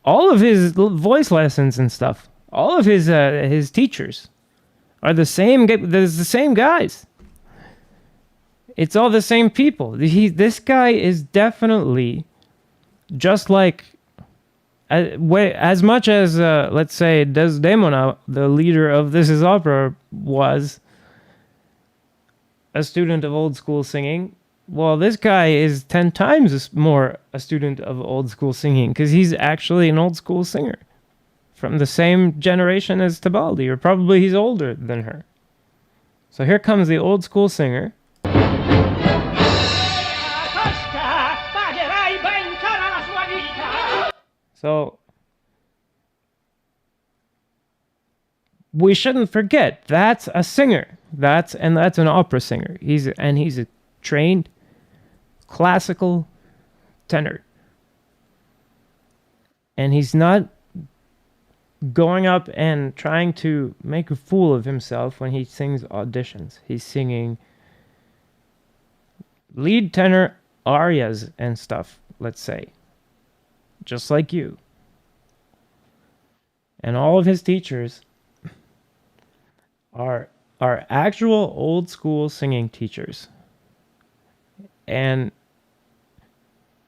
all of his voice lessons and stuff, all of his teachers are the same. There's the same guys. It's all the same people. This guy is definitely just like as much as let's say Desdemona, the leader of This Is Opera, was a student of old school singing. Well, this guy is 10 times more a student of old school singing because he's actually an old school singer from the same generation as Tebaldi, or probably he's older than her. So here comes the old school singer. So we shouldn't forget that's a singer. That's an opera singer. He's a trained classical tenor. And he's not going up and trying to make a fool of himself when he sings auditions. He's singing lead tenor arias and stuff, let's say. Just like you. And all of his teachers are actual old school singing teachers. And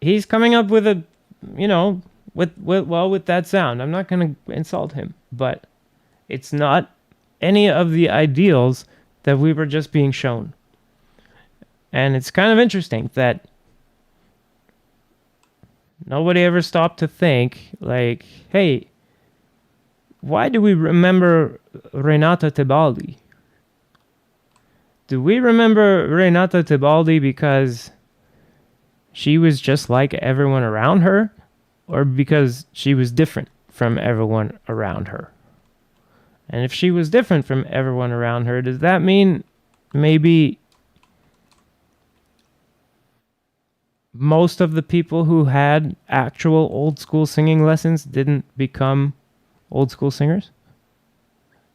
he's coming up with with that sound. I'm not going to insult him, but it's not any of the ideals that we were just being shown. And it's kind of interesting that nobody ever stopped to think, like, hey, why do we remember Renata Tebaldi? Do we remember Renata Tebaldi because she was just like everyone around her? Or because she was different from everyone around her? And if she was different from everyone around her, does that mean maybe most of the people who had actual old school singing lessons didn't become old school singers?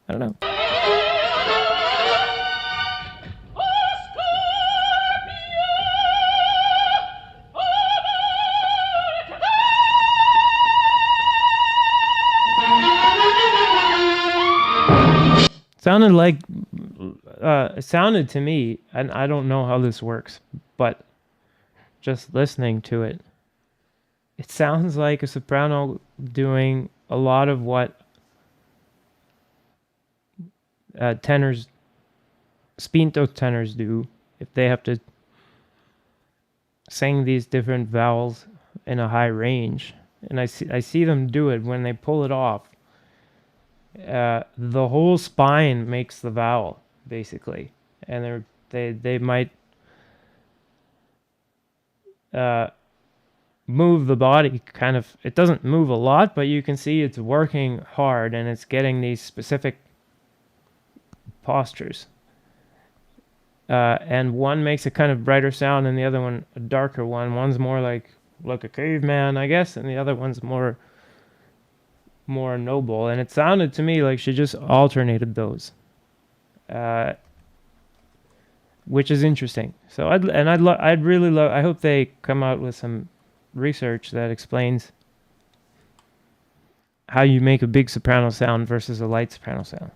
I don't know. Sounded to me, and I don't know how this works, but just listening to it, it sounds like a soprano doing a lot of what tenors, spinto tenors do if they have to sing these different vowels in a high range. And I see them do it when they pull it off. The whole spine makes the vowel. basically, and they might move the body kind of. It doesn't move a lot, but you can see it's working hard and it's getting these specific postures. And one makes a kind of brighter sound and the other one a darker one. One's more like a caveman, I guess, and the other one's more noble. And it sounded to me like she just alternated those, which is interesting. So I'd really love. I hope they come out with some research that explains how you make a big soprano sound versus a light soprano sound.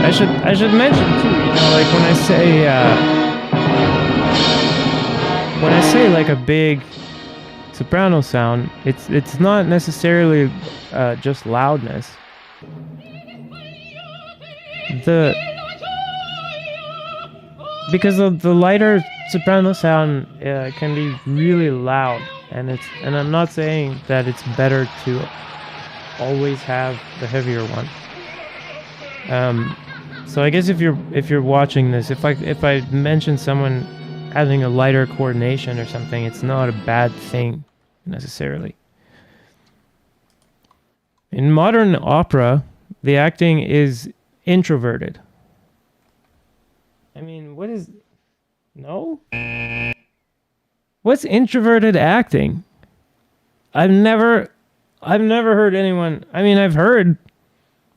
I should mention too, like when I say like a big soprano sound, it's not necessarily just loudness. Because the lighter soprano sound can be really loud, and I'm not saying that it's better to always have the heavier one. So I guess if you're watching this, if I mention someone having a lighter coordination or something, it's not a bad thing necessarily. In modern opera, the acting is introverted. I mean, what's introverted acting? I've never heard anyone. I mean, I've heard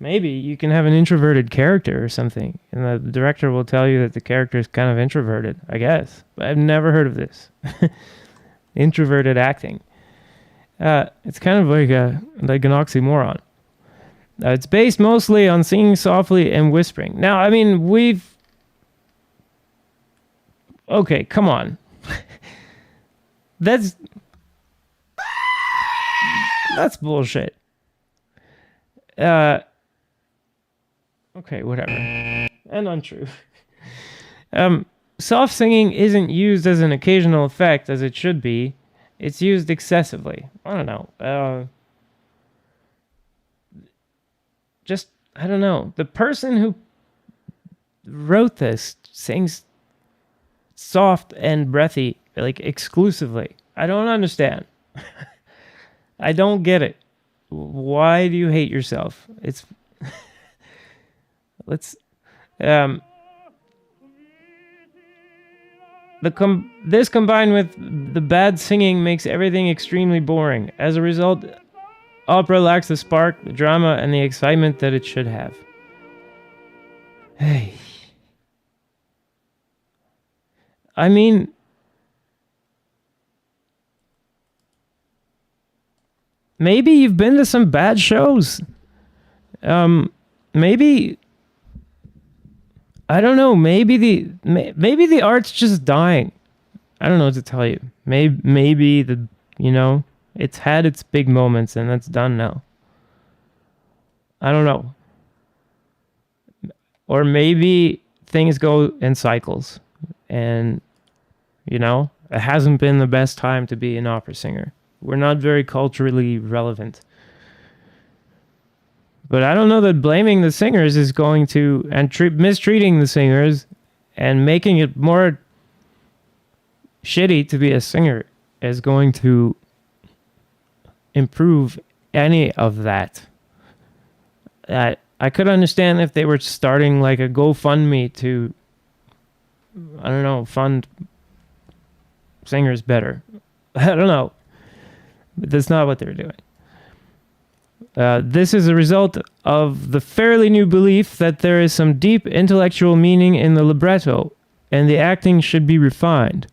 maybe you can have an introverted character or something, and the director will tell you that the character is kind of introverted, I guess. But I've never heard of this. Introverted acting. It's kind of like an oxymoron. It's based mostly on singing softly and whispering. Now, I mean, okay, come on. That's bullshit. Okay, whatever. And untrue. Soft singing isn't used as an occasional effect as it should be. It's used excessively. I don't know. I don't know. The person who wrote this sings soft and breathy, like exclusively. I don't understand. I don't get it. Why do you hate yourself? This combined with the bad singing makes everything extremely boring. As a result, opera lacks the spark, the drama, and the excitement that it should have. Hey. I mean, maybe you've been to some bad shows. Maybe I don't know. Maybe the art's just dying. I don't know what to tell you. Maybe it's had its big moments and that's done now. I don't know. Or maybe things go in cycles, and it hasn't been the best time to be an opera singer. We're not very culturally relevant. But I don't know that blaming the singers is going to, and mistreating the singers and making it more shitty to be a singer is going to improve any of that. I could understand if they were starting like a GoFundMe to, I don't know, fund singers better. I don't know. But that's not what they're doing. This is a result of the fairly new belief that there is some deep intellectual meaning in the libretto, and the acting should be refined.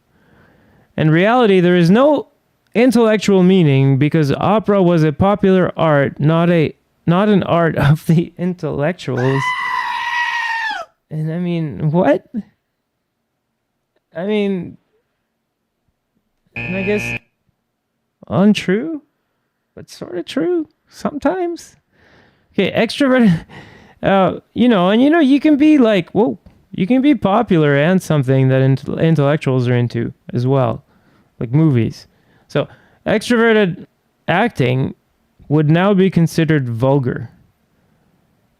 In reality, there is no intellectual meaning because opera was a popular art, not an art of the intellectuals. And I mean, what? I mean, and I guess untrue, but sort of true. Sometimes. Okay, extrovert. You can be like, whoa, you can be popular and something that intellectuals are into as well, like movies. So extroverted acting would now be considered vulgar.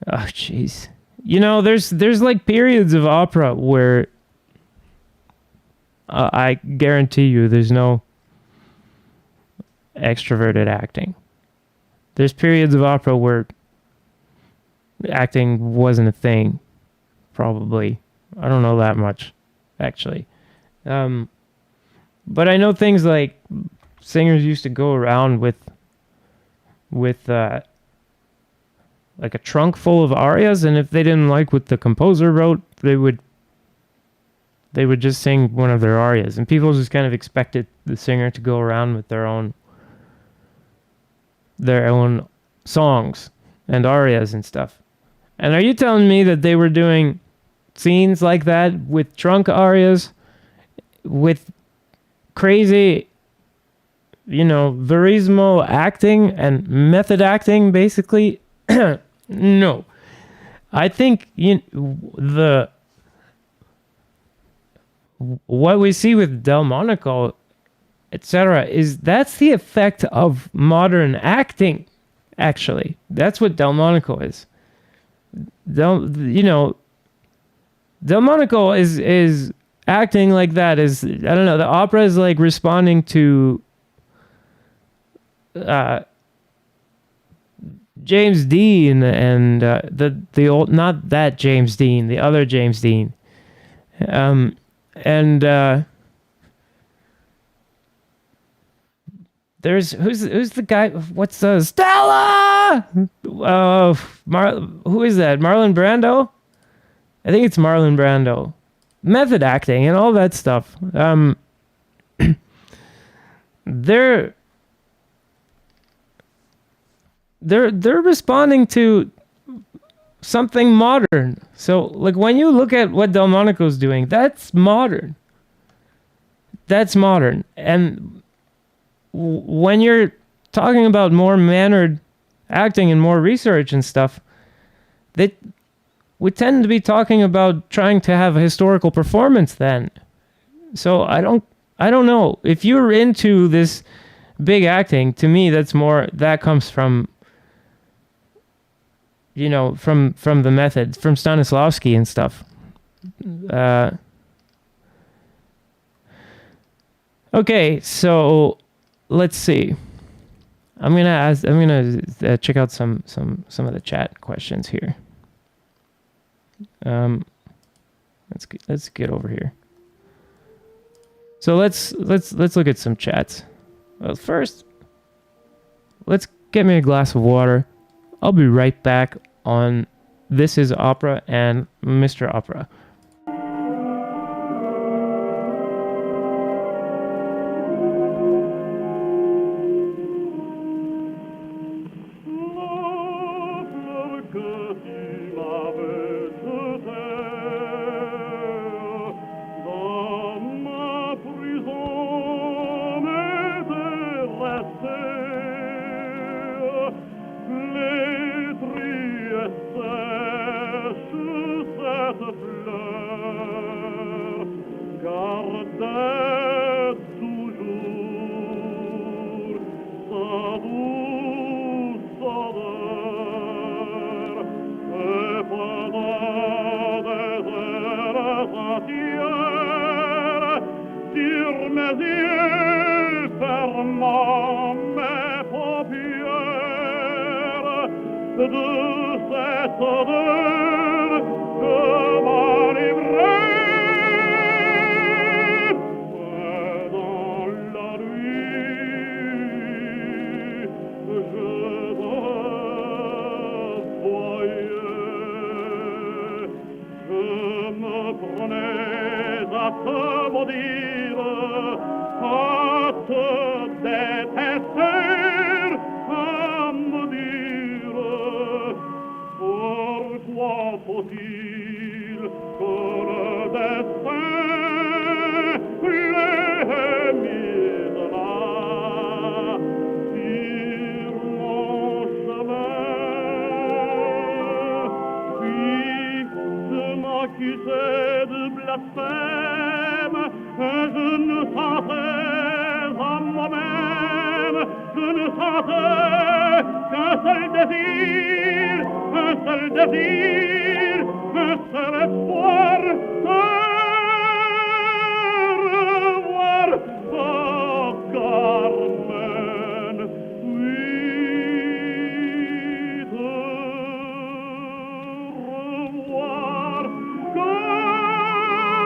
Oh, jeez. You know, there's like periods of opera where I guarantee you there's no extroverted acting. There's periods of opera where acting wasn't a thing, probably. I don't know that much, actually. But I know things like singers used to go around with like a trunk full of arias, and if they didn't like what the composer wrote, they would just sing one of their arias, and people just kind of expected the singer to go around with their own songs and arias and stuff. And are you telling me that they were doing scenes like that with trunk arias, with crazy, verismo acting and method acting, basically? No. I think what we see with Delmonico, etc., that's the effect of modern acting. Actually, that's what Delmonico is. Delmonico is acting like that. Is, I don't know. The opera is like responding to James Dean and the old, not that James Dean, the other James Dean, there's who's the guy? What's Stella? Who is that? Marlon Brando? I think it's Marlon Brando. Method acting and all that stuff. They're responding to something modern. So, like, when you look at what Delmonico's doing, that's modern. That's modern. And when you're talking about more mannered acting and more research and stuff, we tend to be talking about trying to have a historical performance then. So I don't know. If you're into this big acting, to me that comes from from the method, from Stanislavski and stuff. Okay, so let's see. I'm gonna check out some of the chat questions here. Let's get over here. So let's look at some chats. Well, first, let's get me a glass of water. I'll be right back on This Is Opera and Mr. Opera. Je ne sentais en moi-même qu'un seul désir, un seul espoir, te revoir, oh Carmen, oui, te revoir,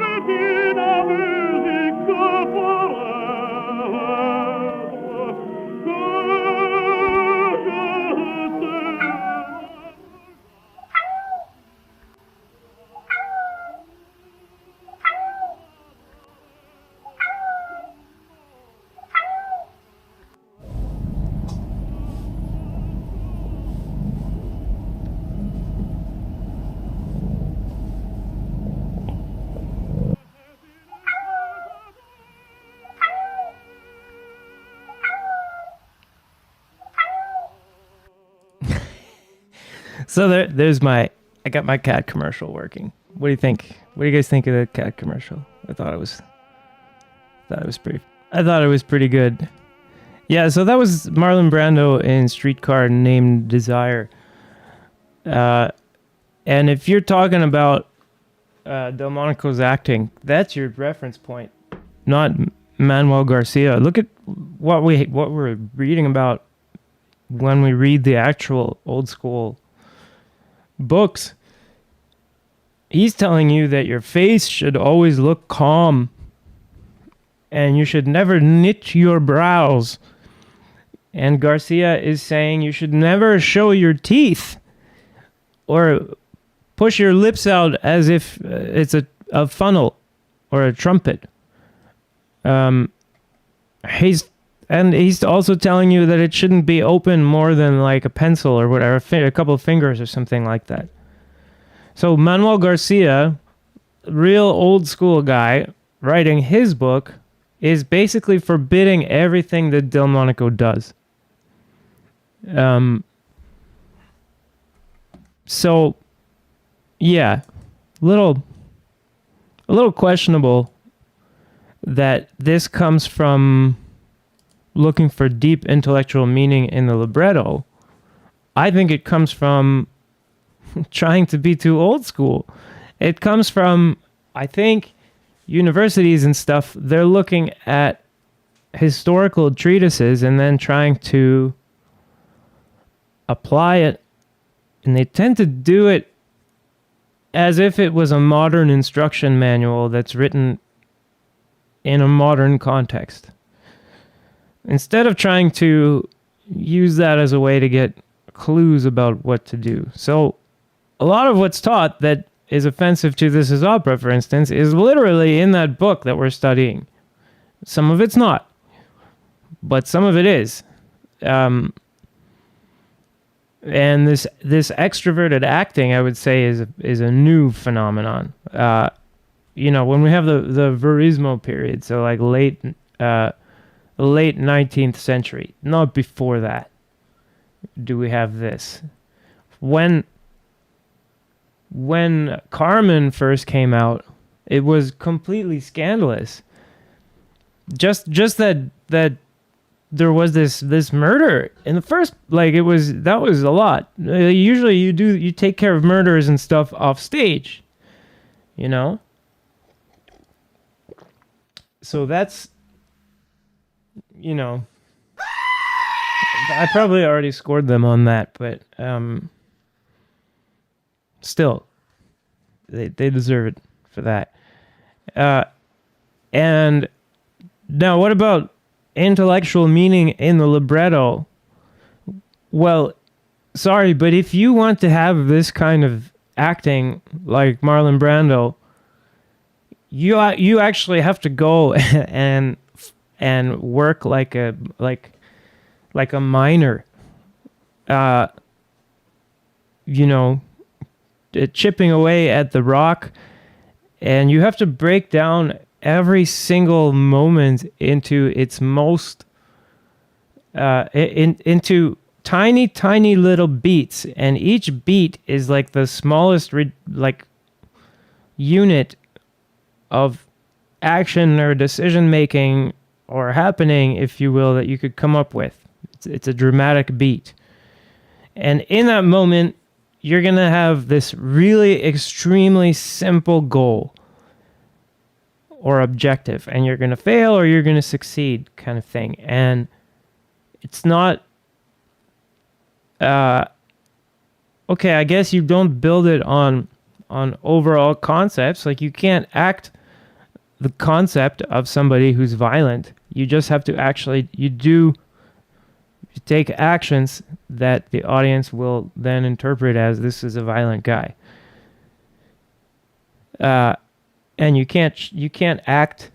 cortina musique forever, que je t'aime. So there's I got my cat commercial working. What do you think? What do you guys think of the cat commercial? I thought it was pretty good. Yeah, so that was Marlon Brando in Streetcar Named Desire. And if you're talking about Delmonico's acting, that's your reference point, not Manuel Garcia. Look at what we're reading about when we read the actual old school books. He's telling you that your face should always look calm and you should never knit your brows. And Garcia is saying you should never show your teeth or push your lips out as if it's a funnel or a trumpet. He's also telling you that it shouldn't be open more than like a pencil or whatever, a couple of fingers or something like that. So Manuel Garcia, real old school guy, writing his book, is basically forbidding everything that Delmonico does. So, yeah, a little questionable that this comes from looking for deep intellectual meaning in the libretto. I think it comes from trying to be too old school. It comes from, I think, universities and stuff, they're looking at historical treatises and then trying to apply it, and they tend to do it as if it was a modern instruction manual that's written in a modern context, instead of trying to use that as a way to get clues about what to do. So a lot of what's taught that is offensive to This Is Opera, for instance, is literally in that book that we're studying. Some of it's not, but some of it is. And this extroverted acting, I would say, is a new phenomenon. When we have the Verismo period, so like late 19th century, not before that, do we have this. When Carmen first came out, it was completely scandalous. Just that there was this murder in the first, that was a lot. Usually you take care of murders and stuff off stage, So that's, I probably already scored them on that, but still, they deserve it for that. And now, what about intellectual meaning in the libretto? Well, sorry, but if you want to have this kind of acting like Marlon Brando, you actually have to go and work like a miner. Chipping away at the rock, and you have to break down every single moment into its most into tiny little beats, and each beat is like the smallest unit of action or decision making or happening, if you will, that you could come up with. It's a dramatic beat. And in that moment, you're going to have this really extremely simple goal or objective, and you're going to fail or you're going to succeed kind of thing. And it's not, okay, I guess you don't build it on overall concepts. Like, you can't act the concept of somebody who's violent. You just have to actually, you take actions that the audience will then interpret as, this is a violent guy. And you can't act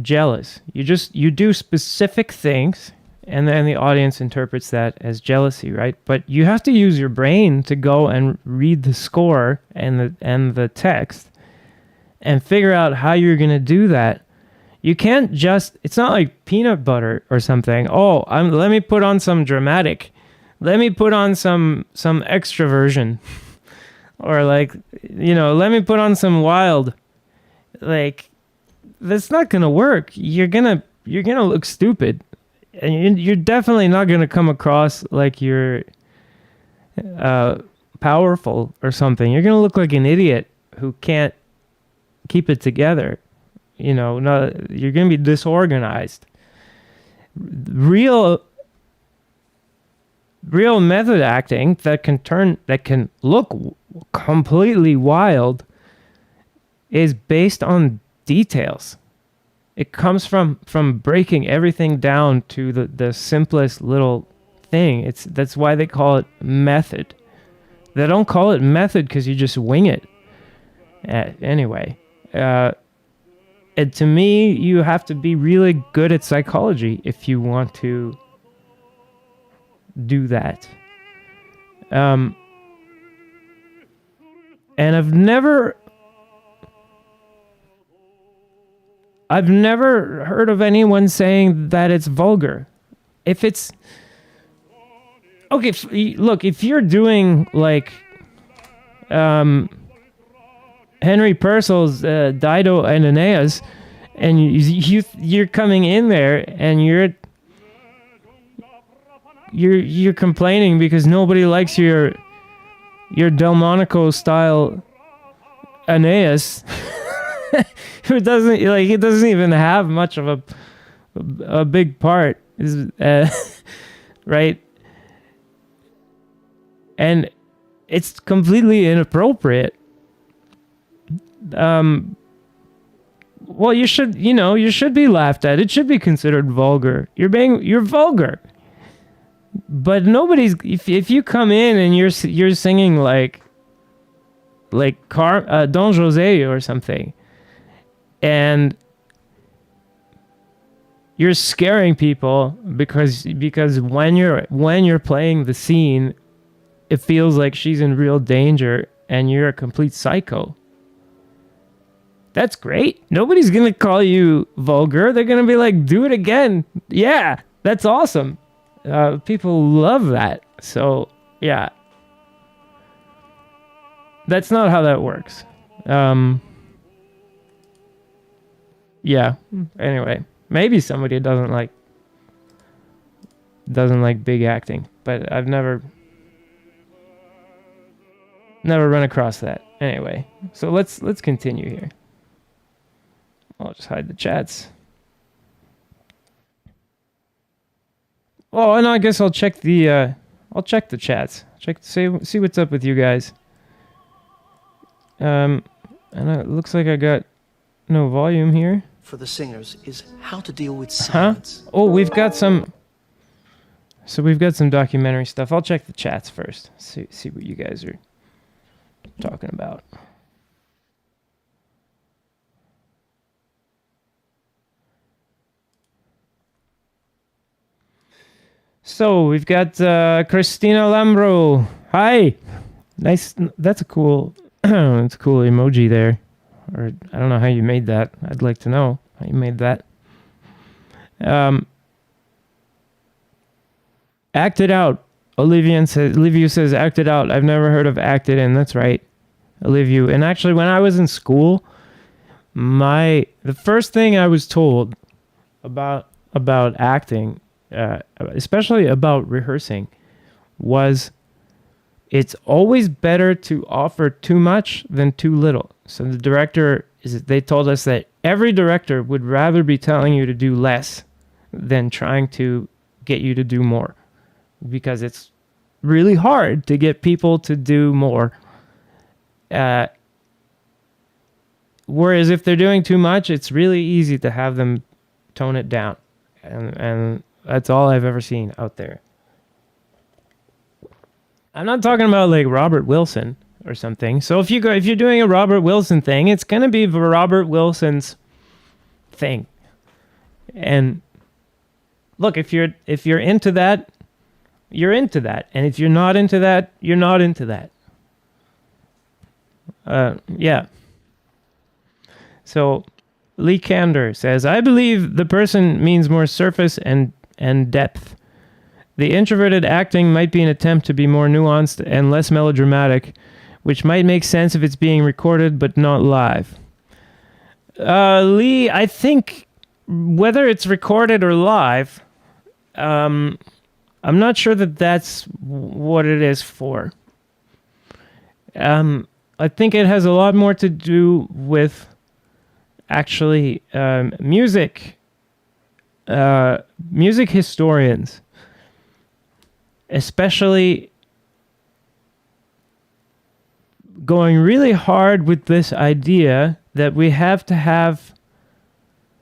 jealous. You do specific things, and then the audience interprets that as jealousy, right? But you have to use your brain to go and read the score and the text and figure out how you're going to do that. You can't just, it's not like peanut butter or something. Oh, let me put on some dramatic. Let me put on some extroversion. Or like, let me put on some wild. Like, that's not going to work. You're going to look stupid. And you're definitely not going to come across like you're powerful or something. You're going to look like an idiot who can't keep it together. You're going to be disorganized. Real method acting that can look completely wild is based on details. It comes from breaking everything down to the simplest little thing. That's why they call it method. They don't call it method because you just wing it. Anyway, and to me, you have to be really good at psychology if you want to do that. And I've never heard of anyone saying that it's vulgar. If it's okay, look, if you're doing like Henry Purcell's Dido and Aeneas, and you're coming in there and you're complaining because nobody likes your Delmonico style Aeneas. It doesn't even have much of a big part, right? And it's completely inappropriate. Well, you should be laughed at. It should be considered vulgar. You're vulgar. But nobody's, if you come in and you're singing like Don José or something, and you're scaring people because when you're playing the scene, it feels like she's in real danger and you're a complete psycho. That's great. Nobody's going to call you vulgar. They're going to be like, do it again. Yeah, that's awesome. People love that. So, yeah. That's not how that works. Yeah. Anyway, maybe somebody doesn't like big acting, but I've never run across that. Anyway, so let's continue here. I'll just hide the chats. Oh, and I guess I'll check the chats. See what's up with you guys. And it looks like I got no volume here. For the singers is how to deal with silence. Oh, we've got some documentary stuff. I'll check the chats first. See what you guys are talking about. So we've got Christina Lambro. Hi. Nice. That's a cool emoji there. Or I don't know how you made that. I'd like to know how you made that. Act it out. Olivia says act it out. I've never heard of act it in. That's right, Olivia. And actually, when I was in school, the first thing I was told about acting especially about rehearsing, was it's always better to offer too much than too little. So they told us that every director would rather be telling you to do less than trying to get you to do more, because it's really hard to get people to do more. Whereas if they're doing too much, it's really easy to have them tone it down. And that's all I've ever seen out there. I'm not talking about like Robert Wilson or something. So if you're doing a Robert Wilson thing, it's going to be Robert Wilson's thing. And look, if you're into that, you're into that. And if you're not into that, you're not into that. Yeah. So Lee Kander says, I believe the person means more surface and depth. The introverted acting might be an attempt to be more nuanced and less melodramatic, which might make sense if it's being recorded but not live. Lee, I think whether it's recorded or live, I'm not sure that that's what it is for. I think it has a lot more to do with actually music historians, especially going really hard with this idea that we have to have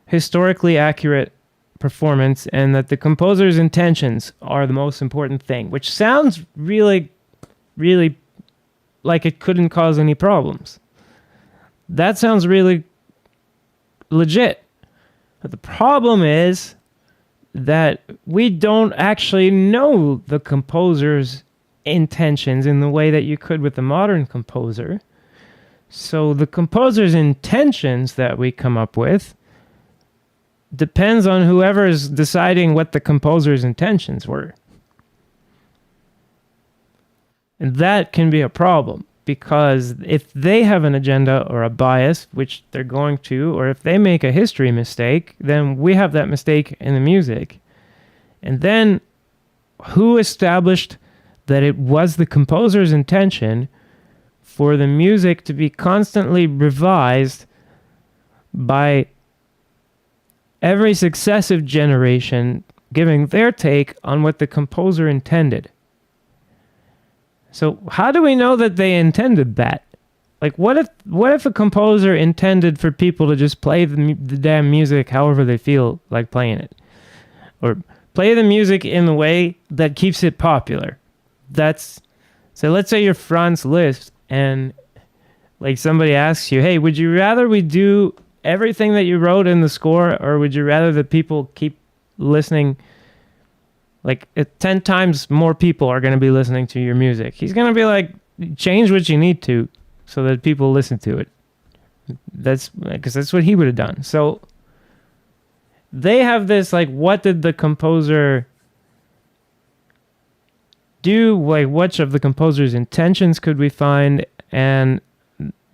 historically accurate performance and that the composer's intentions are the most important thing, which sounds really, really like it couldn't cause any problems. That sounds really legit. But the problem is that we don't actually know the composer's intentions in the way that you could with the modern composer. So the composer's intentions that we come up with depends on whoever is deciding what the composer's intentions were. And that can be a problem, because if they have an agenda or a bias, which they're going to, or if they make a history mistake, then we have that mistake in the music. And then who established that it was the composer's intention for the music to be constantly revised by every successive generation giving their take on what the composer intended? So how do we know that they intended that? Like, what if a composer intended for people to just play the damn music however they feel like playing it? Or play the music in the way that keeps it popular? So let's say you're Franz Liszt and like somebody asks you, hey, would you rather we do everything that you wrote in the score, or would you rather that people keep listening? Like 10 times more people are going to be listening to your music. He's going to be like, change what you need to so that people listen to it. That's because that's what he would have done. So they have this, like, what did the composer do? Like, which of the composer's intentions could we find? And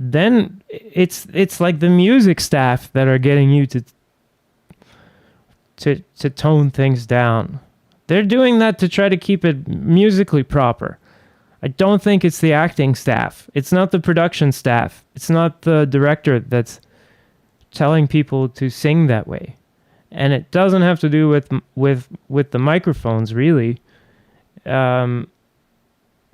then it's like the music staff that are getting you to tone things down. They're doing that to try to keep it musically proper. I don't think it's the acting staff. It's not the production staff. It's not the director that's telling people to sing that way. And it doesn't have to do with the microphones, really. I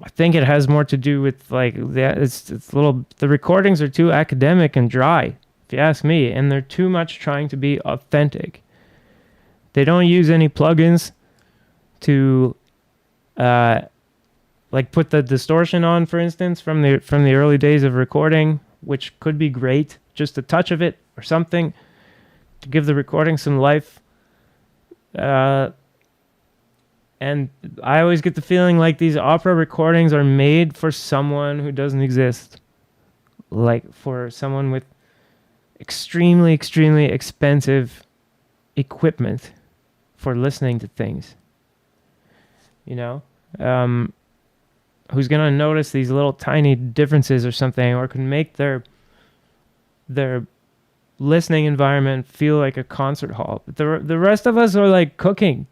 think it has more to do with like the recordings are too academic and dry, if you ask me, and they're too much trying to be authentic. They don't use any plugins to like put the distortion on, for instance, from the early days of recording, which could be great, just a touch of it or something to give the recording some life. And I always get the feeling like these opera recordings are made for someone who doesn't exist, like for someone with extremely, extremely expensive equipment for listening to things. You know, who's gonna notice these little tiny differences or something, or can make their listening environment feel like a concert hall. But the rest of us are like cooking.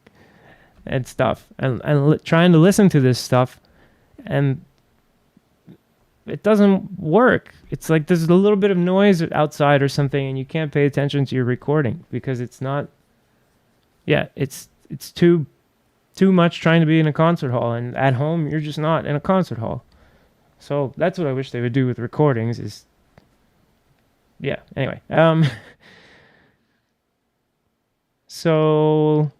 and stuff, and trying to listen to this stuff, and it doesn't work. It's like there's a little bit of noise outside or something, and you can't pay attention to your recording because it's not. Yeah, it's too much trying to be in a concert hall, and at home you're just not in a concert hall. So that's what I wish they would do with recordings. Is yeah. Anyway, so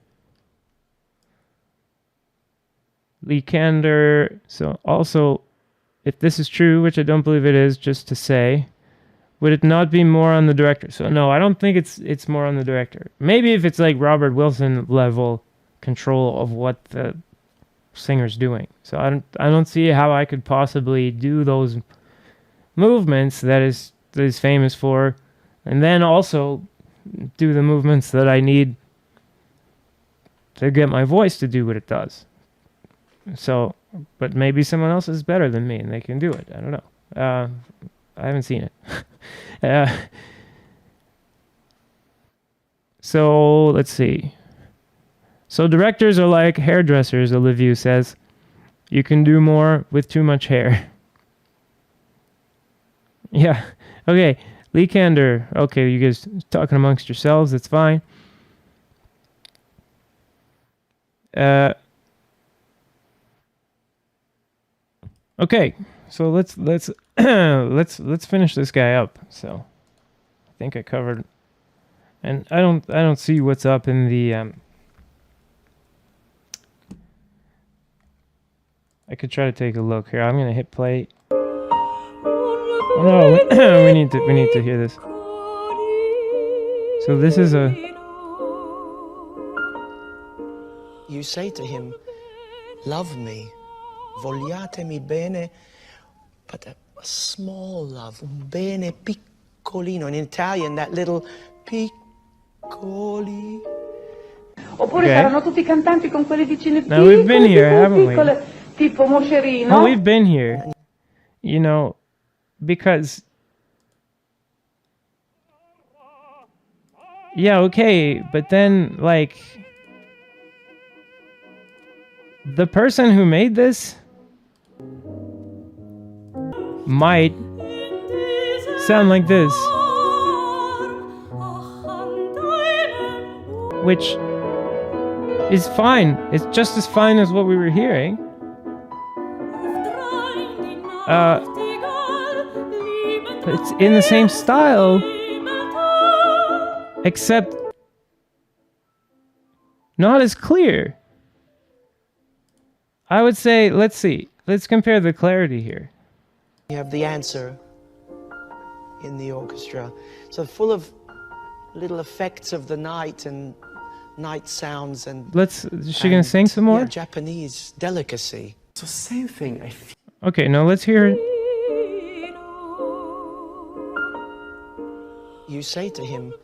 Lee Kander. So also, if this is true, which I don't believe it is, just to say, would it not be more on the director? So no, I don't think it's more on the director. Maybe if it's like Robert Wilson level control of what the singer's doing. So I don't see how I could possibly do those movements that is famous for, and then also do the movements that I need to get my voice to do what it does. So, but maybe someone else is better than me and they can do it. I don't know. I haven't seen it. So let's see. So directors are like hairdressers, Olivia says. You can do more with too much hair. Yeah. Okay. Lee Kander. Okay, you guys talking amongst yourselves. That's fine. Okay. So let's let's finish this guy up. So I think I covered, and I don't see what's up in the I could try to take a look here. I'm gonna hit play. Oh no, we need to hear this. So this is a. You say to him, love me, vogliatemi bene, but a small love, un bene piccolino. In Italian, that little piccoli. Oppure saranno tutti cantanti con quelle vicine piccole. Now we've been here, haven't we? Tipo Moscerino. No, we've been here. You know, because. Yeah, okay, but then, like. The person who made this might sound like this, which is fine. It's just as fine as what we were hearing. But it's in the same style, except not as clear. I would say, let's see. Let's compare the clarity here. You have the answer in the orchestra. So full of little effects of the night and night sounds and... Is she going to sing some more? Yeah, Japanese delicacy. So same thing, I feel. Okay, now let's hear it. You say to him...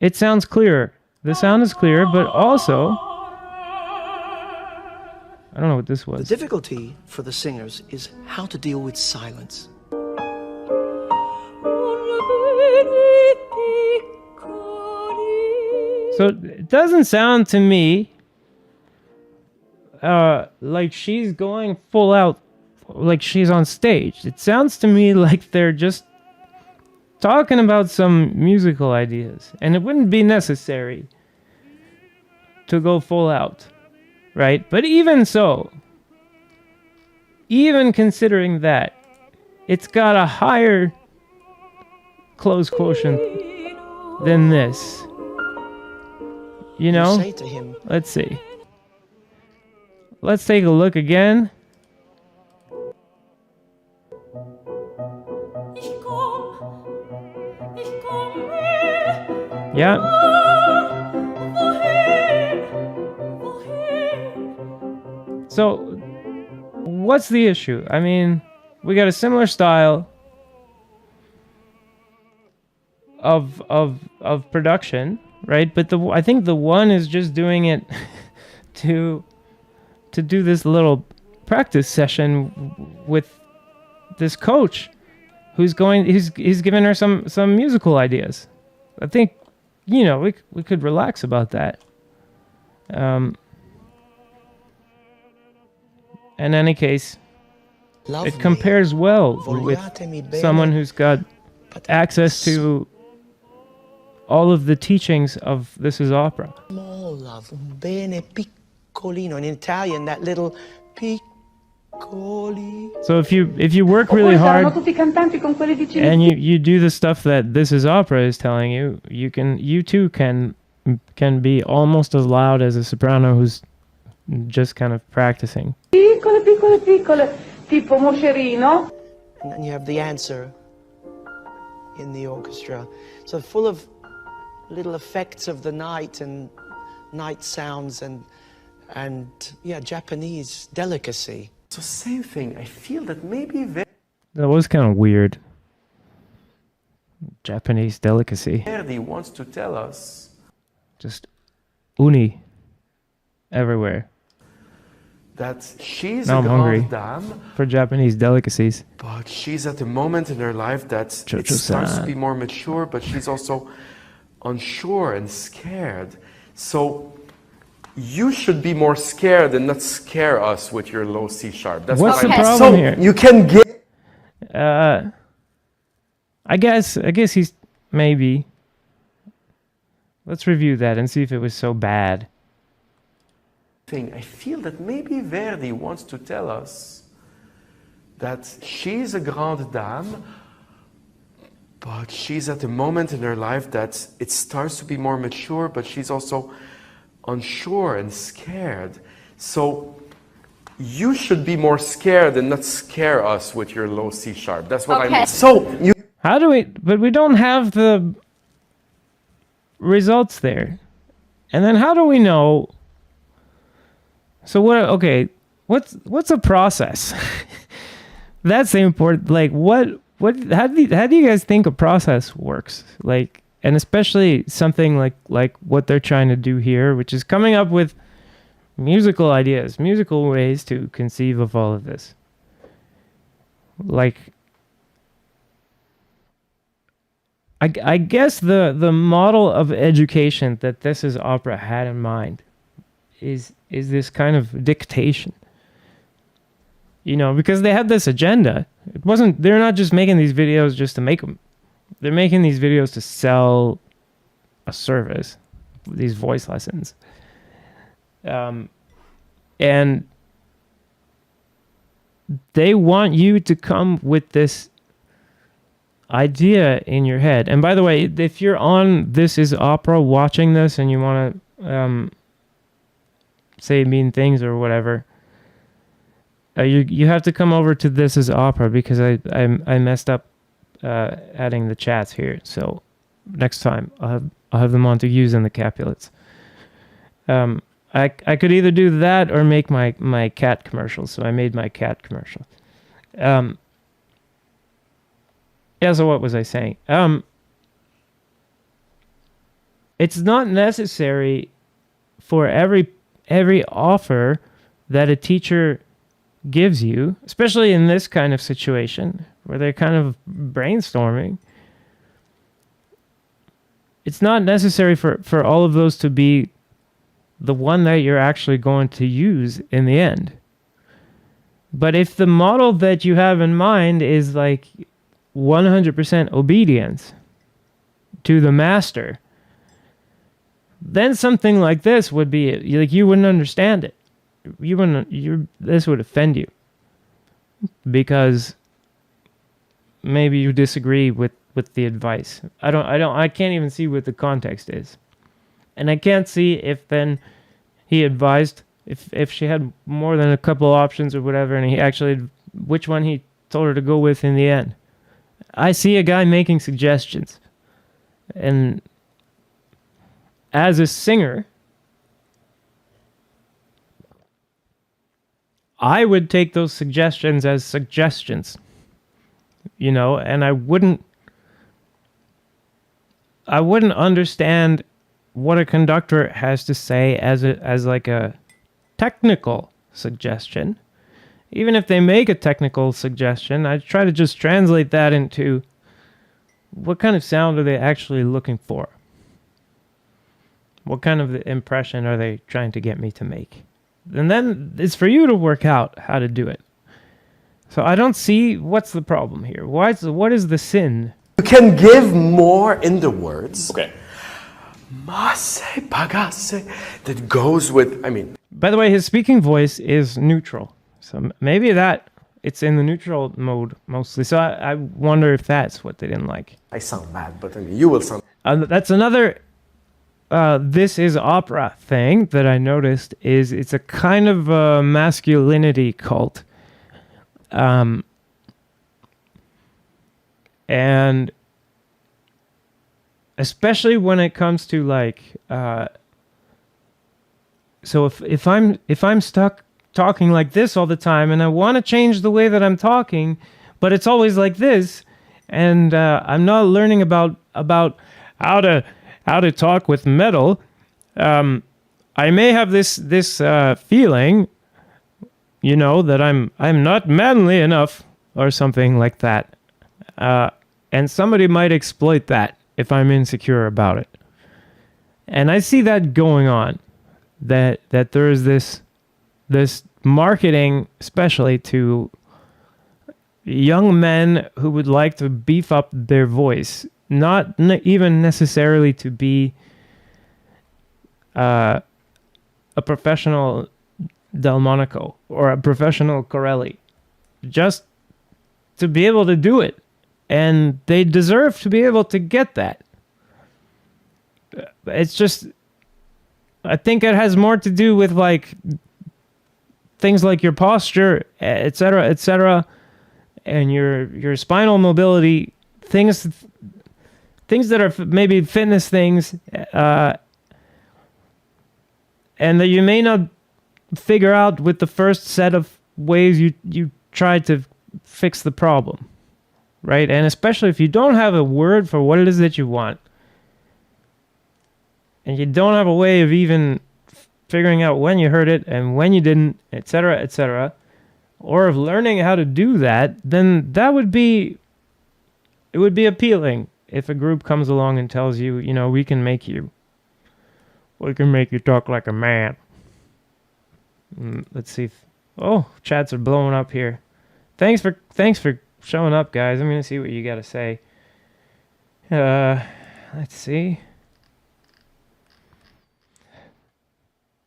It sounds clearer. The sound is clearer, but also... I don't know what this was. The difficulty for the singers is how to deal with silence. So it doesn't sound to me like she's going full out, like she's on stage. It sounds to me like they're just talking about some musical ideas, and it wouldn't be necessary to go full out. Right? But even so, even considering that, it's got a higher close quotient than this. You know? You say to him, let's see. Let's take a look again. Yeah. So, what's the issue? I mean, we got a similar style of production, right? But I think the one is just doing it to do this little practice session with this coach who's giving her some musical ideas. I think, you know, we could relax about that. In any case, Love it me. compares well with Vogliatemi bene, someone who's got but access to all of the teachings of This Is Opera. small love, un bene piccolino. In Italian, that little piccoli. So if you work Oppure really saranno hard tutti cantanti con quelle vicine. and you do the stuff that This Is Opera is telling you, you too can be almost as loud as a soprano who's just kind of practicing. Piccole, piccole, piccole, tipo Moscerino. And then you have the answer in the orchestra. So full of little effects of the night and night sounds and yeah, Japanese delicacy. So same thing. I feel that maybe That was kind of weird. Japanese delicacy. Verdi wants to tell us Just uni everywhere that she's Now a I'm grande hungry. dame, for Japanese delicacies. but she's at a moment in her life that it Cho-cho-san. starts to be more mature, but she's also unsure and scared. So you should be more scared and not scare us with your low C sharp. That's What's what the I problem so here? you can get I guess he's maybe. Let's review that and see if it was so bad. thing. I feel that maybe Verdi wants to tell us that she's a grande dame, but she's at a moment in her life that it starts to be more mature, but she's also unsure and scared. So you should be more scared and not scare us with your low C sharp. That's what I mean. So you How do we? But we don't have the results there. And then how do we know? So what? Okay, what's a process? That's the important. Like what? How do you guys think a process works? Like, and especially something like what they're trying to do here, which is coming up with musical ideas, musical ways to conceive of all of this. Like, I guess the model of education that This Is Opera had in mind is this kind of dictation. You know, because they had this agenda. It wasn't, they're not just making these videos just to make them. They're making these videos to sell a service, these voice lessons. And they want you to come with this idea in your head. And by the way, if you're on This Is Opera watching this and you want to say mean things or whatever, you have to come over to This Is Opera because I messed up adding the chats here. So next time I'll have the Montagues and the Capulets. I could either do that or make my cat commercial. So I made my cat commercial. Yeah, so what was I saying? It's not necessary for every offer that a teacher gives you, especially in this kind of situation where they're kind of brainstorming. It's not necessary for all of those to be the one that you're actually going to use in the end. But if the model that you have in mind is like 100% obedience to the master, then something like this would be like you wouldn't understand it. This would offend you because maybe you disagree with the advice. I can't even see what the context is. And I can't see if then he advised if she had more than a couple options or whatever, and he actually which one he told her to go with in the end. I see a guy making suggestions, and as a singer, I would take those suggestions as suggestions, you know, and I wouldn't understand what a conductor has to say as like a technical suggestion. Even if they make a technical suggestion, I try to just translate that into what kind of sound are they actually looking for. What kind of impression are they trying to get me to make? And then it's for you to work out how to do it. So I don't see what's the problem here. What is the sin? You can give more in the words. Okay. Masse, pagasse, that goes with, I mean. By the way, his speaking voice is neutral. So maybe it's in the neutral mode mostly. So I wonder if that's what they didn't like. I sound bad, but I mean, you will sound. That's another this is opera thing that I noticed is it's a kind of a masculinity cult. And especially when it comes to like so if I'm stuck talking like this all the time and I want to change the way that I'm talking, but it's always like this, and I'm not learning about how to talk with metal, I may have this feeling, you know, that I'm not manly enough or something like that, and somebody might exploit that if I'm insecure about it. And I see that going on, that there is this marketing, especially to young men who would like to beef up their voice, not even necessarily to be a professional Delmonico or a professional Corelli, just to be able to do it. And they deserve to be able to get that. It's just, I think it has more to do with like things like your posture, etc., and your spinal mobility, things that are maybe fitness things, and that you may not figure out with the first set of ways you try to fix the problem, right? And especially if you don't have a word for what it is that you want, and you don't have a way of even figuring out when you heard it and when you didn't, etc., or of learning how to do that, then it would be appealing if a group comes along and tells you, you know, we can make you talk like a man. Let's see. Chats are blowing up here. Thanks for showing up, guys. I'm gonna see what you got to say. Let's see.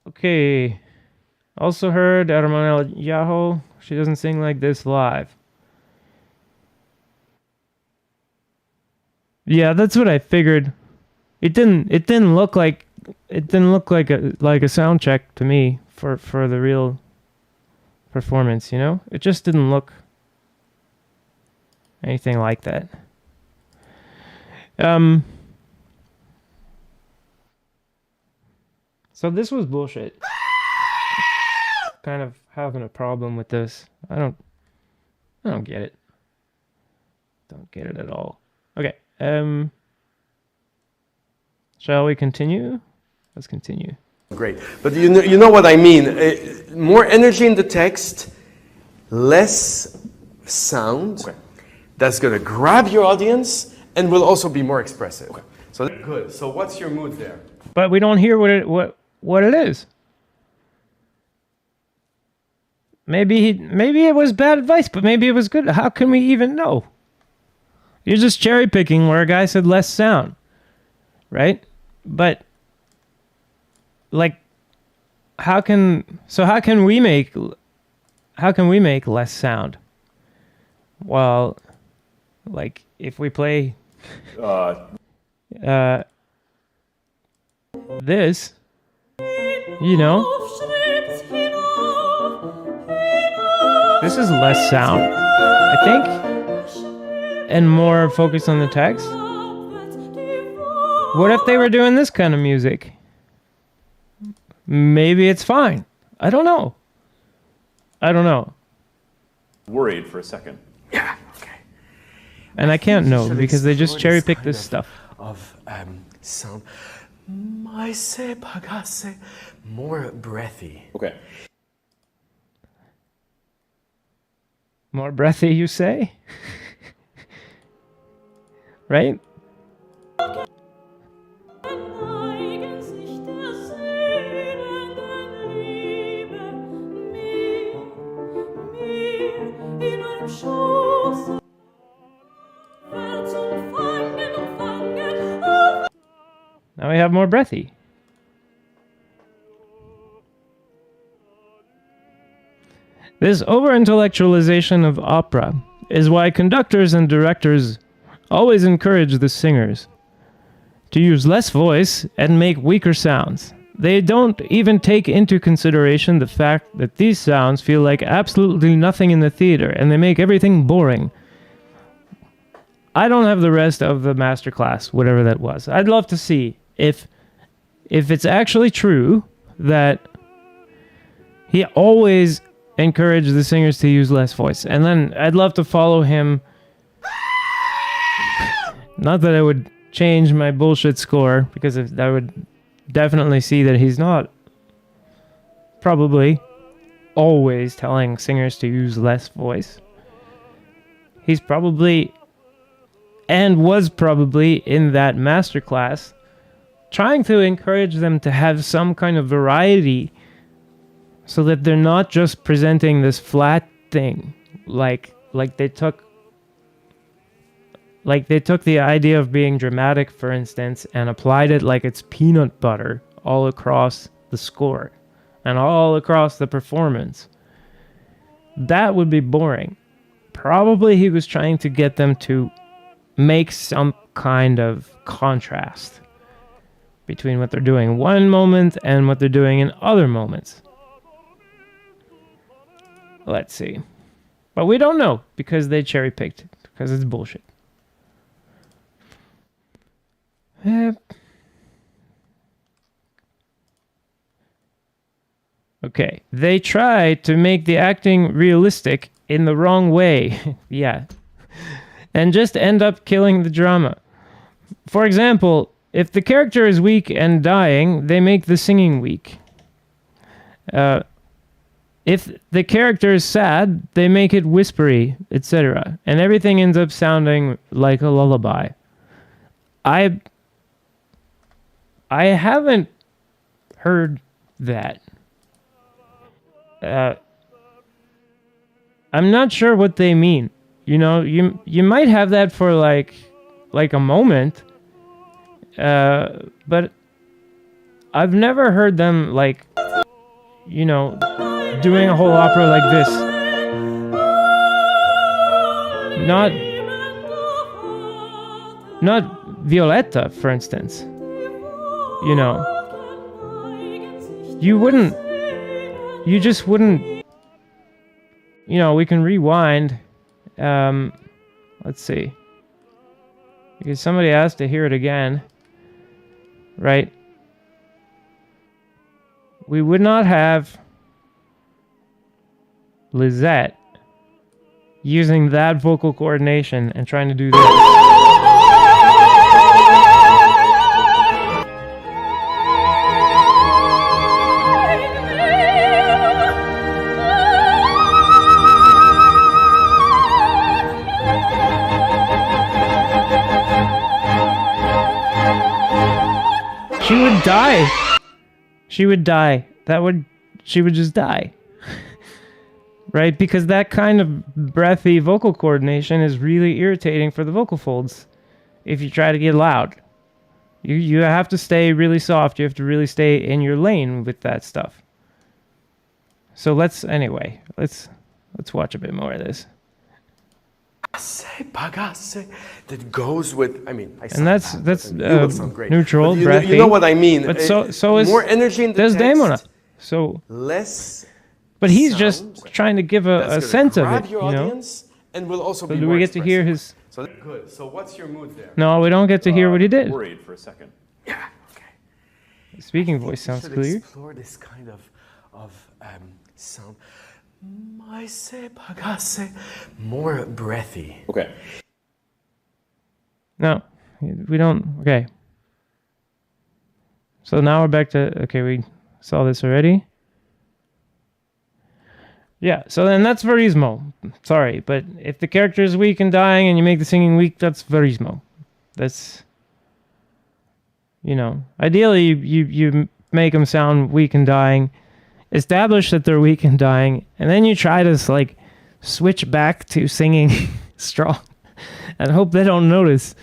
Okay. Also heard Armanel Yahoo. She doesn't sing like this live. Yeah, that's what I figured. It didn't look like a sound check to me for the real performance, you know? It just didn't look anything like that. So this was bullshit. Kind of having a problem with this. I don't get it. Don't get it at all. Okay. Shall we continue? Let's continue. Great. But you know what I mean. More energy in the text, less sound. Okay. That's going to grab your audience and will also be more expressive. Okay. So good. So what's your mood there? But we don't hear what it is. Maybe it was bad advice, but maybe it was good. How can we even know? You're just cherry picking where a guy said less sound, right? But like, how can we make less sound? Well, like if we play this, you know, this is less sound, I think, and more focused on the text. What if they were doing this kind of music? Maybe it's fine. I don't know. Worried for a second. Yeah. Okay. And I can't know because they just cherry pick this stuff. Of sound. Maise pagasse. More breathy. Okay. More breathy, you say? Right? Now we have more breathy. This over-intellectualization of opera is why conductors and directors always encourage the singers to use less voice and make weaker sounds. They don't even take into consideration the fact that these sounds feel like absolutely nothing in the theater and they make everything boring. I don't have the rest of the masterclass, whatever that was. I'd love to see if it's actually true that he always encouraged the singers to use less voice. And then I'd love to follow him. Not that I would change my bullshit score, because I would definitely see that he's not probably always telling singers to use less voice. He's probably, and was probably in that masterclass, trying to encourage them to have some kind of variety so that they're not just presenting this flat thing like they took the idea of being dramatic, for instance, and applied it like it's peanut butter all across the score and all across the performance. That would be boring. Probably he was trying to get them to make some kind of contrast between what they're doing in one moment and what they're doing in other moments. Let's see. But we don't know because they cherry-picked it, because it's bullshit. Okay. They try to make the acting realistic in the wrong way. Yeah. And just end up killing the drama. For example, if the character is weak and dying, they make the singing weak. If the character is sad, they make it whispery, etc. And everything ends up sounding like a lullaby. I haven't heard that. I'm not sure what they mean. You know, you might have that for like a moment, but I've never heard them doing a whole opera like this. Not Violetta, for instance. You just wouldn't, we can rewind. Let's see. Because somebody asked to hear it again, right? We would not have Lisette using that vocal coordination and trying to do this. She would die. She would die. She would just die. Right? Because that kind of breathy vocal coordination is really irritating for the vocal folds if you try to get loud. You have to stay really soft. You have to really stay in your lane with that stuff. So let's watch a bit more of this. That goes with, and that's neutral, breathy. You know what I mean. But so is more energy in the text, Desdemona. So less. But he's sound. just trying to give a sense of it, your audience, and will also So be do more we get to hear his? So good. So what's your mood there? No, we don't get to hear what he did. Worried for a second. Yeah. Okay. The speaking voice sounds should clear. Explore this kind of sound. More breathy. Okay. No, we don't. Okay. So now we're back to, okay, we saw this already. Yeah, so then that's verismo. Sorry, but if the character is weak and dying and you make the singing weak, that's verismo. That's, ideally you make them sound weak and dying, establish that they're weak and dying, and then you try to switch back to singing strong and hope they don't notice.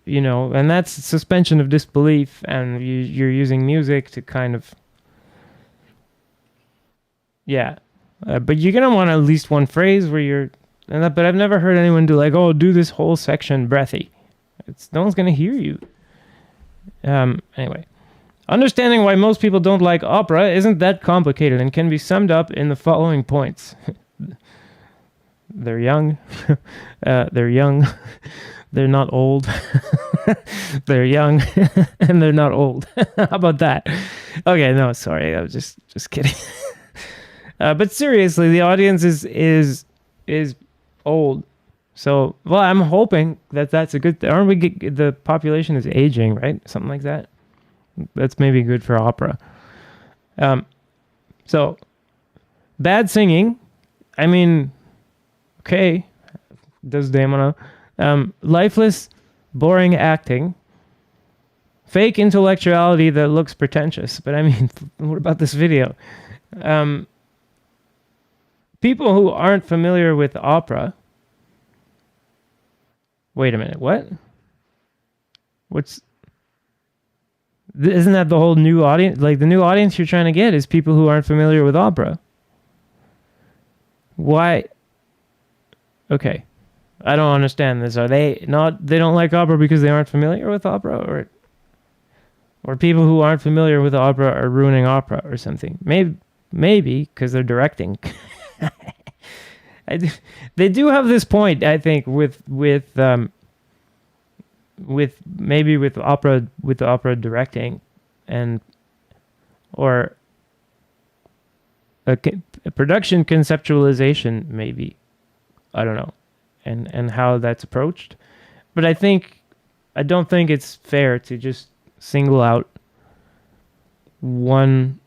you know, and that's suspension of disbelief, and you're using music to kind of, yeah. But you're going to want at least one phrase where you're, but I've never heard anyone do like, oh, do this whole section breathy. No one's going to hear you. Anyway. Understanding why most people don't like opera isn't that complicated and can be summed up in the following points. They're young. They're young. They're not old. They're young. And they're not old. How about that? Okay, no, sorry. I was just kidding. But seriously, the audience is old. So, well, I'm hoping that's a good thing. Aren't we the population is aging, right? Something like that. That's maybe good for opera. So, bad singing. I mean, okay. Desdemona. Lifeless, boring acting. Fake intellectuality that looks pretentious. But I mean, what about this video? People who aren't familiar with opera. Wait a minute, what? Isn't that the whole new audience? Like, the new audience you're trying to get is people who aren't familiar with opera. Why? Okay. I don't understand this. Are they don't like opera because they aren't familiar with opera? Or people who aren't familiar with opera are ruining opera or something? Maybe because they're directing. They do have this point, I think, with opera directing, or a production conceptualization, maybe, I don't know, and how that's approached. But I don't think it's fair to just single out one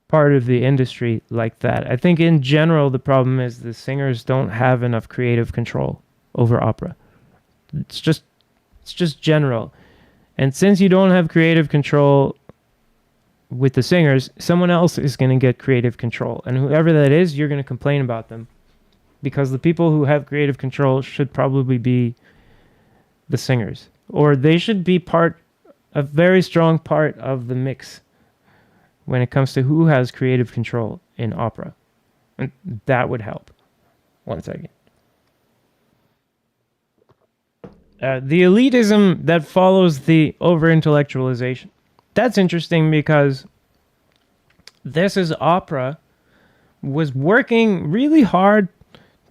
part of the industry like that. I think in general the problem is the singers don't have enough creative control over opera. It's just general. And since you don't have creative control with the singers, someone else is going to get creative control. And whoever that is, you're going to complain about them. Because the people who have creative control should probably be the singers. Or they should be a very strong part of the mix when it comes to who has creative control in opera. And that would help. One second. The elitism that follows the over-intellectualization. That's interesting because This Is Opera was working really hard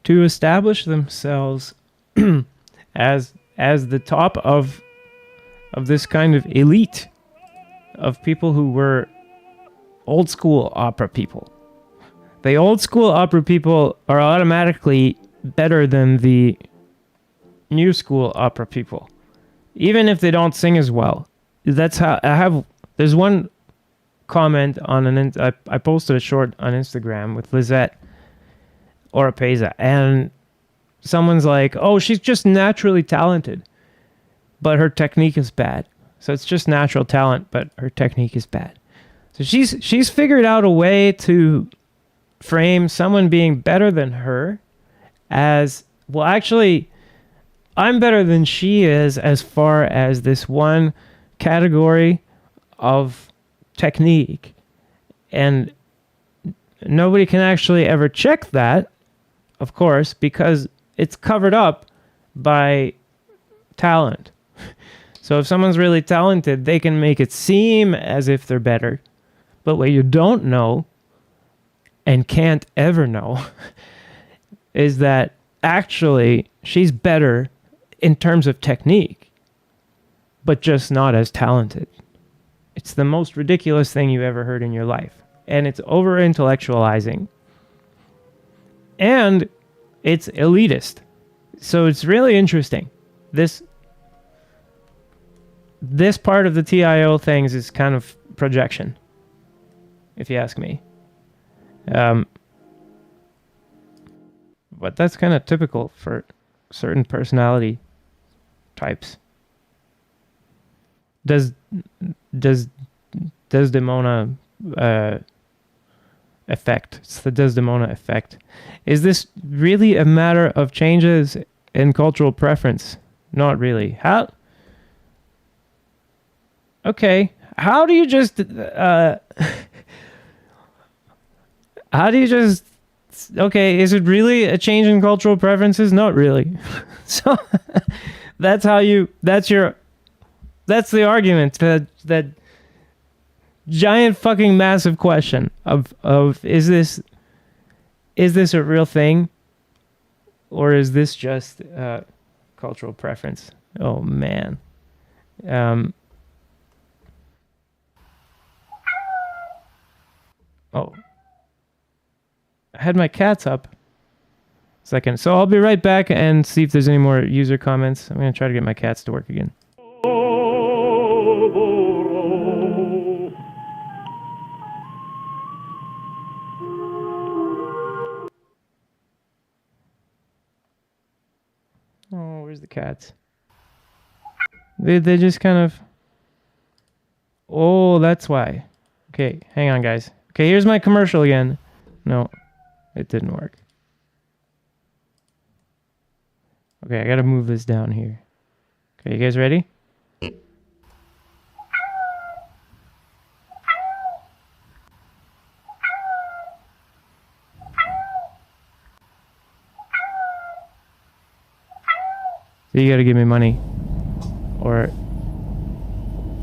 to establish themselves as the top of this kind of elite of people who were old school opera people. The old school opera people are automatically better than the new school opera people, even if they don't sing as well. That's how there's one comment on I posted a short on Instagram with Lizette Oropeza, and someone's like, oh, she's just naturally talented, but her technique is bad. So it's just natural talent, but her technique is bad. So she's figured out a way to frame someone being better than her as, well, actually, I'm better than she is as far as this one category of technique. And nobody can actually ever check that, of course, because it's covered up by talent. So if someone's really talented, they can make it seem as if they're better. But what you don't know, and can't ever know, is that actually she's better in terms of technique, but just not as talented. It's the most ridiculous thing you've ever heard in your life. And it's over-intellectualizing. And it's elitist. So it's really interesting. This part of the TIO things is kind of projection, if you ask me. But that's kind of typical for certain personality types. Does Desdemona effect? It's the Desdemona effect. Is this really a matter of changes in cultural preference? Not really. How? Okay. How do you just okay, is it really a change in cultural preferences? Not really. So that's the argument, that giant fucking massive question of is this a real thing, or is this just cultural preference? Oh man. Oh, I had my cats up. Second, so I'll be right back and see if there's any more user comments. I'm gonna try to get my cats to work again. Oh, where's the cats? They just kind of. Oh, that's why. Okay, hang on, guys. Okay, here's my commercial again. No, it didn't work. Okay, I gotta move this down here. Okay, you guys ready? So you gotta give me money, or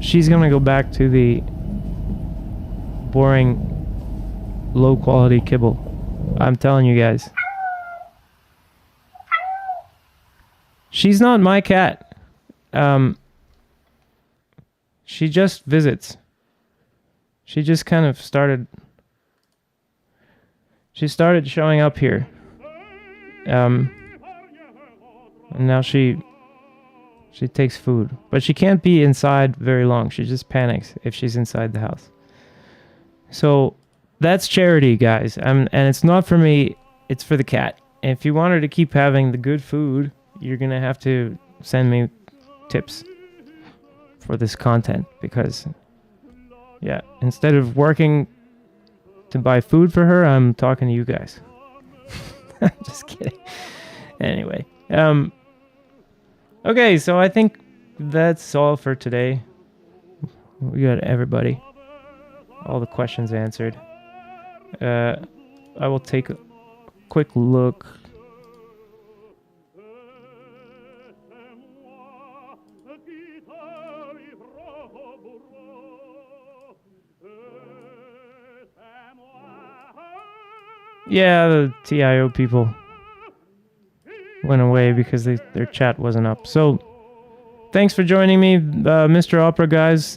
she's gonna go back to the boring, low quality kibble. I'm telling you guys. She's not my cat. She just visits. She just kind of started. She started showing up here. And now she takes food, but she can't be inside very long. She just panics if she's inside the house. So that's charity, guys. And it's not for me. It's for the cat. And if you want her to keep having the good food, you're gonna have to send me tips for this content, because yeah, instead of working to buy food for her, I'm talking to you guys. I'm just kidding. Anyway, okay, so I think that's all for today. We got everybody, all the questions answered. I will take a quick look. Yeah, the TIO people went away because their chat wasn't up. So, thanks for joining me, Mr. Opera guys.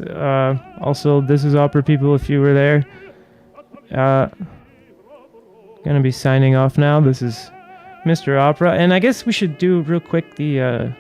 Also, this is Opera people if you were there. Gonna be signing off now. This is Mr. Opera, and I guess we should do real quick the